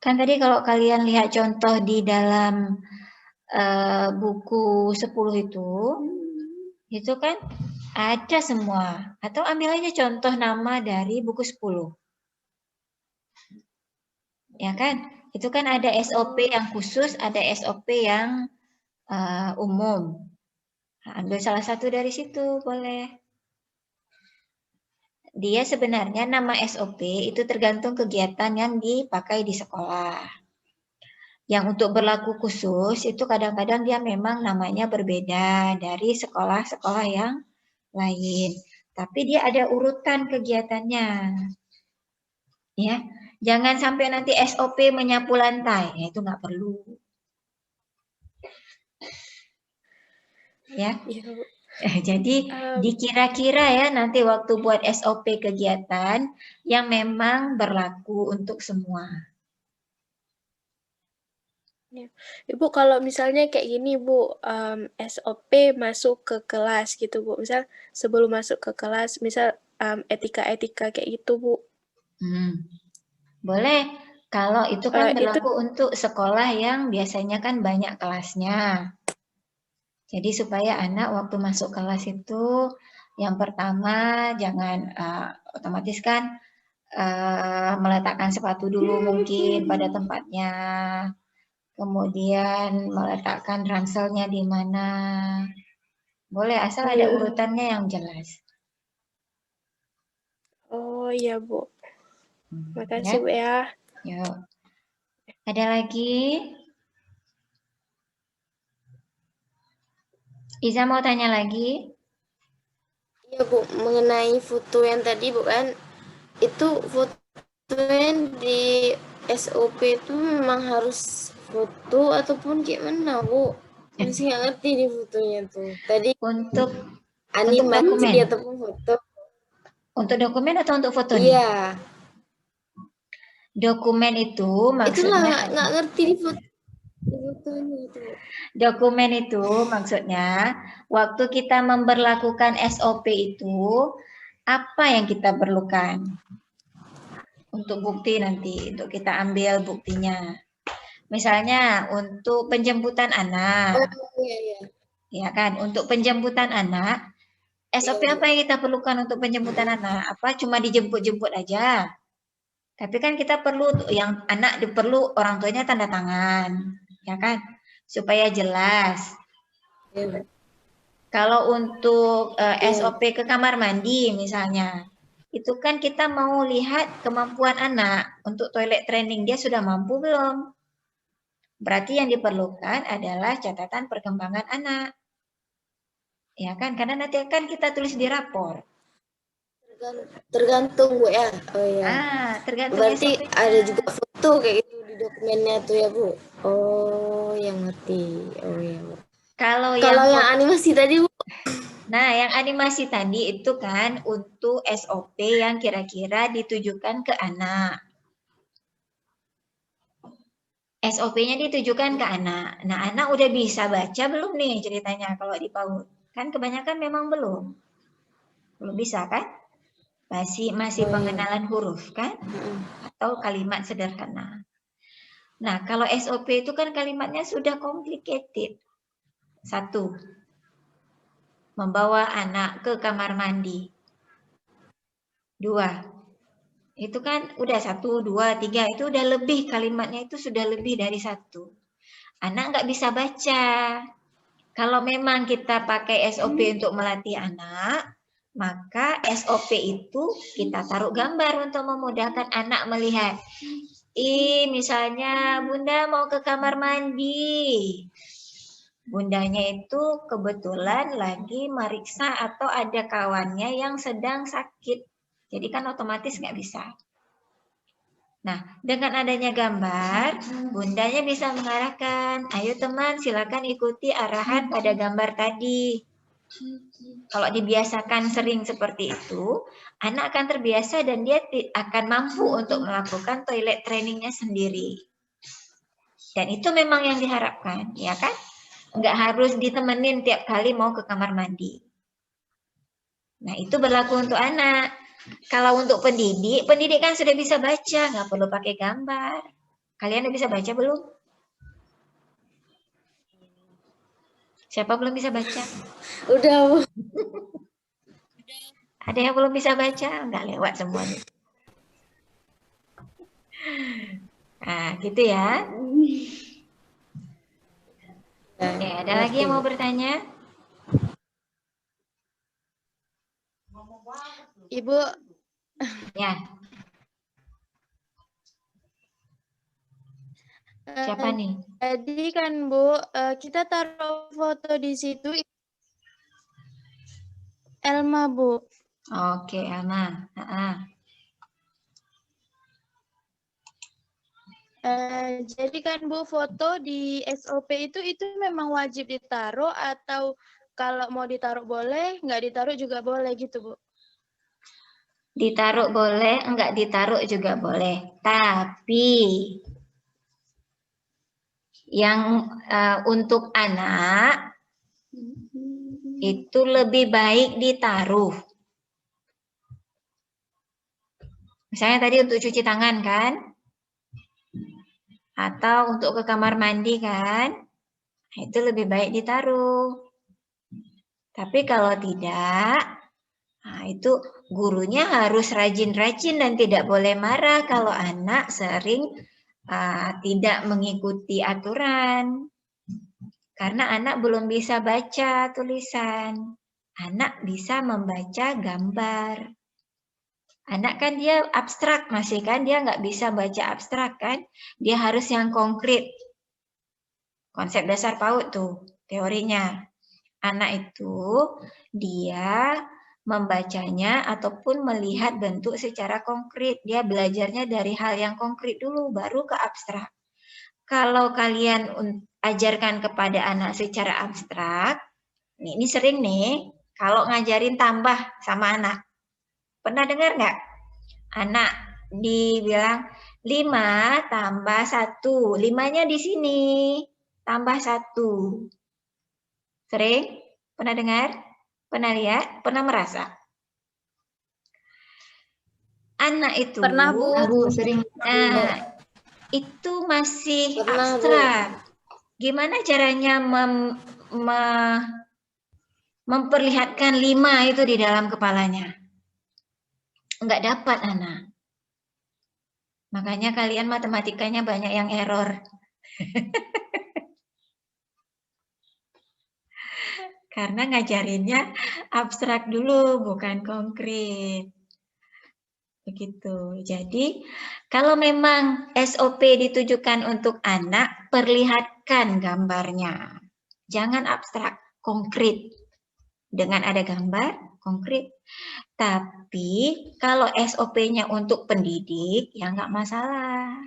Kan tadi kalau kalian lihat contoh di dalam buku 10 itu kan ada semua. Atau ambil aja contoh nama dari buku 10. Ya kan? Itu kan ada SOP yang khusus, ada SOP yang umum. Nah, ambil salah satu dari situ, boleh. Dia sebenarnya nama SOP itu tergantung kegiatan yang dipakai di sekolah. Yang untuk berlaku khusus itu kadang-kadang dia memang namanya berbeda dari sekolah-sekolah yang lain. Tapi dia ada urutan kegiatannya. Ya, jangan sampai nanti SOP menyapu lantai, ya, itu nggak perlu. Ya. Jadi dikira-kira ya nanti waktu buat SOP kegiatan yang memang berlaku untuk semua. Ibu kalau misalnya kayak gini Bu, SOP masuk ke kelas gitu Bu, misal sebelum masuk ke kelas, misal etika-etika kayak gitu Bu. Boleh, kalau itu kan berlaku untuk sekolah yang biasanya kan banyak kelasnya. Jadi supaya anak waktu masuk kelas itu yang pertama jangan otomatis kan meletakkan sepatu dulu mungkin pada tempatnya. Kemudian meletakkan ranselnya di mana. Boleh asal ada urutannya yang jelas. Oh iya Bu. Makasih Bu ya. Yuk. Ada lagi? Iza mau tanya lagi? Iya Bu, mengenai foto yang tadi Bu kan, itu foto yang di SOP itu memang harus foto ataupun gimana Bu? Masih nggak ngerti di fotonya tuh. Tadi untuk animasi ataupun foto. Untuk dokumen atau untuk foto? Iya. Dokumen itu maksudnya. Itulah nggak ngerti di foto. Dokumen itu maksudnya waktu kita memberlakukan SOP itu apa yang kita perlukan untuk bukti nanti, untuk kita ambil buktinya. Misalnya untuk penjemputan anak, ya kan? Untuk penjemputan anak, SOP apa yang kita perlukan untuk penjemputan anak? Apa cuma dijemput-jemput aja? Tapi kan kita perlu yang anak perlu orang tuanya tanda tangan, ya kan? Supaya jelas. Kalau untuk SOP ke kamar mandi misalnya, itu kan kita mau lihat kemampuan anak untuk toilet training, dia sudah mampu belum? Berarti yang diperlukan adalah catatan perkembangan anak. Ya kan, karena nanti akan kita tulis di rapor. Tergantung Bu ya. Oh ya. Tergantung Berarti SOP-nya. ada juga foto kayak gitu di dokumennya tuh ya Bu. Oh, yang ngerti. Oh ya Bu. Kalau yang animasi tadi Bu. Nah, yang animasi tadi itu kan untuk SOP yang kira-kira ditujukan ke anak. SOP-nya ditujukan ke anak. Nah, anak udah bisa baca belum nih ceritanya kalau di PAUD? Kan kebanyakan memang belum. Belum bisa kan? Masih pengenalan huruf kan? Atau kalimat sederhana. Nah, kalau SOP itu kan kalimatnya sudah complicated. 1. Membawa anak ke kamar mandi. 2. Itu kan udah 1, 2, 3, itu udah lebih, kalimatnya itu sudah lebih dari 1. Anak nggak bisa baca. Kalau memang kita pakai SOP untuk melatih anak, maka SOP itu kita taruh gambar untuk memudahkan anak melihat. Misalnya Bunda mau ke kamar mandi. Bundanya itu kebetulan lagi meriksa atau ada kawannya yang sedang sakit. Jadi kan otomatis nggak bisa. Nah, dengan adanya gambar, bundanya bisa mengarahkan, ayo teman silakan ikuti arahan pada gambar tadi. Kalau dibiasakan sering seperti itu, anak akan terbiasa dan dia akan mampu untuk melakukan toilet trainingnya sendiri. Dan itu memang yang diharapkan, ya kan? Nggak harus ditemenin tiap kali mau ke kamar mandi. Nah, itu berlaku untuk anak. Kalau untuk pendidik kan sudah bisa baca, nggak perlu pakai gambar. Kalian udah bisa baca belum? Siapa belum bisa baca? Udah, Bu. Ada yang belum bisa baca? Nggak lewat semuanya. Nah, gitu ya. Oke, ada lagi yang mau bertanya? Ibu. Ya. Siapa nih? Jadi kan Bu, kita taruh foto di situ. Elma Bu. Oke, Elma. Jadi kan Bu, foto di SOP itu memang wajib ditaruh atau kalau mau ditaruh boleh, nggak ditaruh juga boleh gitu Bu? Ditaruh boleh, enggak ditaruh juga boleh. Tapi yang untuk anak itu lebih baik ditaruh. Misalnya tadi untuk cuci tangan kan? Atau untuk ke kamar mandi kan? Itu lebih baik ditaruh. Tapi kalau tidak, nah itu gurunya harus rajin-rajin dan tidak boleh marah kalau anak sering tidak mengikuti aturan. Karena anak belum bisa baca tulisan. Anak bisa membaca gambar. Anak kan dia abstrak masih kan, dia nggak bisa baca abstrak kan. Dia harus yang konkret. Konsep dasar PAUD tuh, teorinya. Anak itu dia membacanya ataupun melihat bentuk secara konkret. Dia belajarnya dari hal yang konkret dulu, baru ke abstrak. Kalau kalian ajarkan kepada anak secara abstrak, ini sering nih, kalau ngajarin tambah sama anak. Pernah dengar nggak? Anak dibilang 5 tambah 1. 5-nya di sini, tambah 1. Sering? Pernah dengar? Pernah lihat? Pernah merasa? Anak itu Pernah, Bu. Sering. Itu masih Pernah, abstrak. Gimana caranya memperlihatkan 5 itu di dalam kepalanya? Enggak dapat anak. Makanya kalian matematikanya banyak yang error. Karena ngajarinnya abstrak dulu, bukan konkret. Begitu. Jadi, kalau memang SOP ditujukan untuk anak, perlihatkan gambarnya. Jangan abstrak, konkret. Dengan ada gambar, konkret. Tapi, kalau SOP-nya untuk pendidik, ya nggak masalah.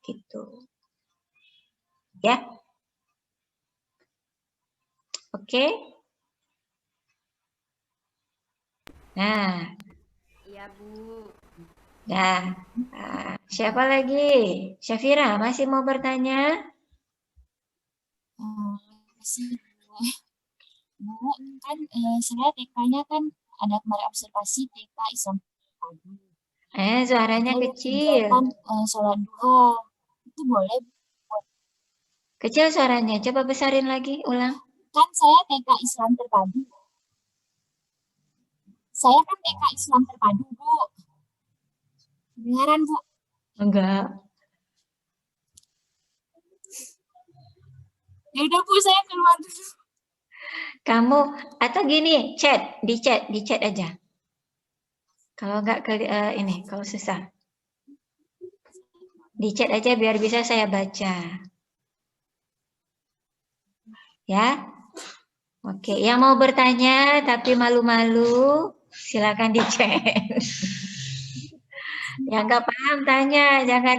Gitu. Ya. Oke. Nah. Iya, Bu. Nah, siapa lagi? Syafira, masih mau bertanya? Masih. Bu, kan saya TK-nya kan ada kemarin observasi TK Islam pagi. Suaranya kecil. Kegiatan sholat duha. Itu boleh? Kecil suaranya, coba besarin lagi, ulang. Kan saya TK Islam terpadu. Saya kan TK Islam terpadu, Bu. Beneran, Bu? Enggak. Ya udah, Bu, saya keluar dulu. Kamu, atau gini, di chat aja. Kalau enggak ini, kalau susah. Di chat aja biar bisa saya baca. Ya. Oke, yang mau bertanya tapi malu-malu, silakan di chat. Yang nggak paham tanya, jangan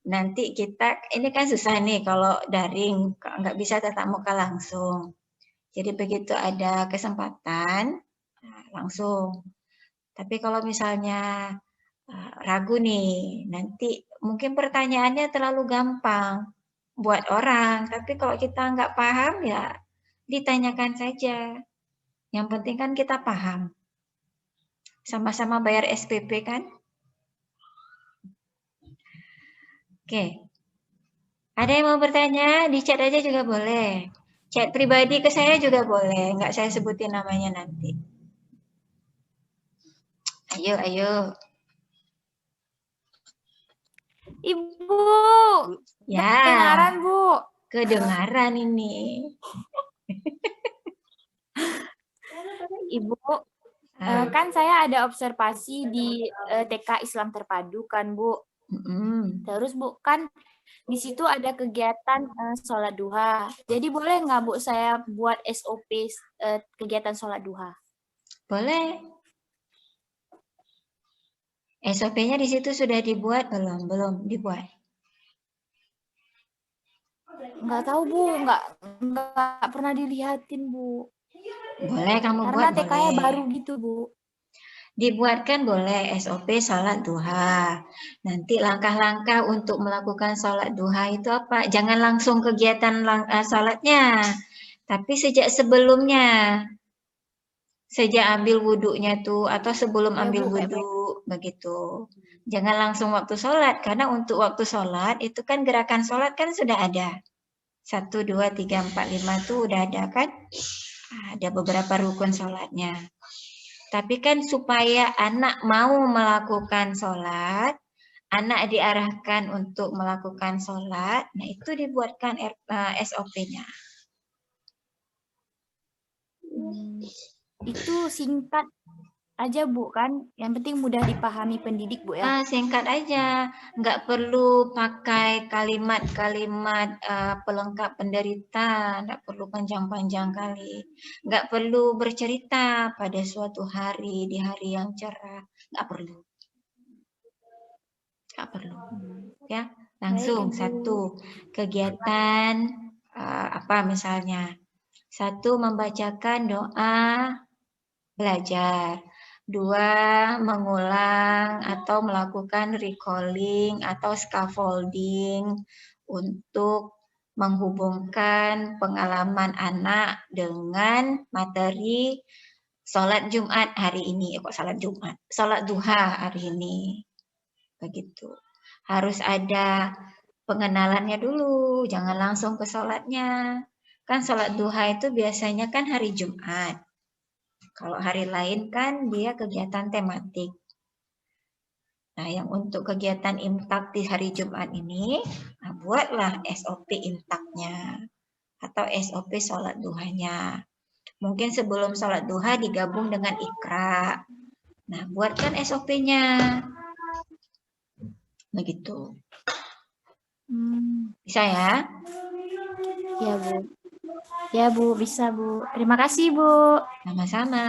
nanti kita, ini kan susah nih kalau daring, nggak bisa tatap muka langsung. Jadi begitu ada kesempatan, langsung. Tapi kalau misalnya ragu nih, nanti mungkin pertanyaannya terlalu gampang buat orang, tapi kalau kita nggak paham ya ditanyakan saja. Yang penting kan kita paham. Sama-sama bayar SPP kan? Oke. Ada yang mau bertanya? Di chat aja juga boleh. Chat pribadi ke saya juga boleh. Nggak saya sebutin namanya nanti. Ayo. Ibu. Ya. Kedengaran, Bu. Kedengaran ini. Ibu, kan saya ada observasi di TK Islam Terpadu kan, Bu. Terus, Bu, kan di situ ada kegiatan sholat duha. Jadi boleh nggak, Bu, saya buat SOP kegiatan sholat duha? Boleh. SOP-nya di situ sudah dibuat belum? Belum dibuat. Nggak tahu, Bu. Nggak pernah dilihatin, Bu. Boleh kamu Karena buat, TK-nya boleh. baru gitu, Bu. Dibuatkan boleh SOP sholat duha. Nanti langkah-langkah untuk melakukan sholat duha itu apa? Jangan langsung kegiatan sholatnya, tapi sejak sebelumnya. Sejak ambil wudhunya tuh, atau sebelum ambil wudhu, begitu. Jangan langsung waktu sholat, karena untuk waktu sholat itu kan gerakan sholat kan sudah ada. 1, 2, 3, 4, 5 tuh udah ada kan? Ada beberapa rukun sholatnya. Tapi kan supaya anak mau melakukan sholat, anak diarahkan untuk melakukan sholat, nah itu dibuatkan SOP-nya. Itu singkat aja, Bu, kan? Yang penting mudah dipahami pendidik, Bu, ya? Singkat aja. Nggak perlu pakai kalimat-kalimat pelengkap penderita, nggak perlu panjang-panjang kali. Nggak perlu bercerita pada suatu hari, di hari yang cerah. Nggak perlu. Nggak perlu. Ya, langsung satu. Kegiatan apa misalnya? 1, membacakan doa belajar. 2, mengulang atau melakukan recalling atau scaffolding untuk menghubungkan pengalaman anak dengan materi sholat Jumat hari ini. Kok sholat Jumat? Sholat duha hari ini. Begitu. Harus ada pengenalannya dulu, jangan langsung ke sholatnya. Kan sholat duha itu biasanya kan hari Jumat. Kalau hari lain kan dia kegiatan tematik. Nah, yang untuk kegiatan imtak di hari Jumat ini, buatlah SOP imtaknya. atau SOP sholat duhanya. Mungkin sebelum sholat duha digabung dengan Iqra. Nah, buatkan SOP-nya. Begitu. Bisa ya? Ya, Bu. Ya, Bu, bisa, Bu. Terima kasih, Bu. Sama-sama.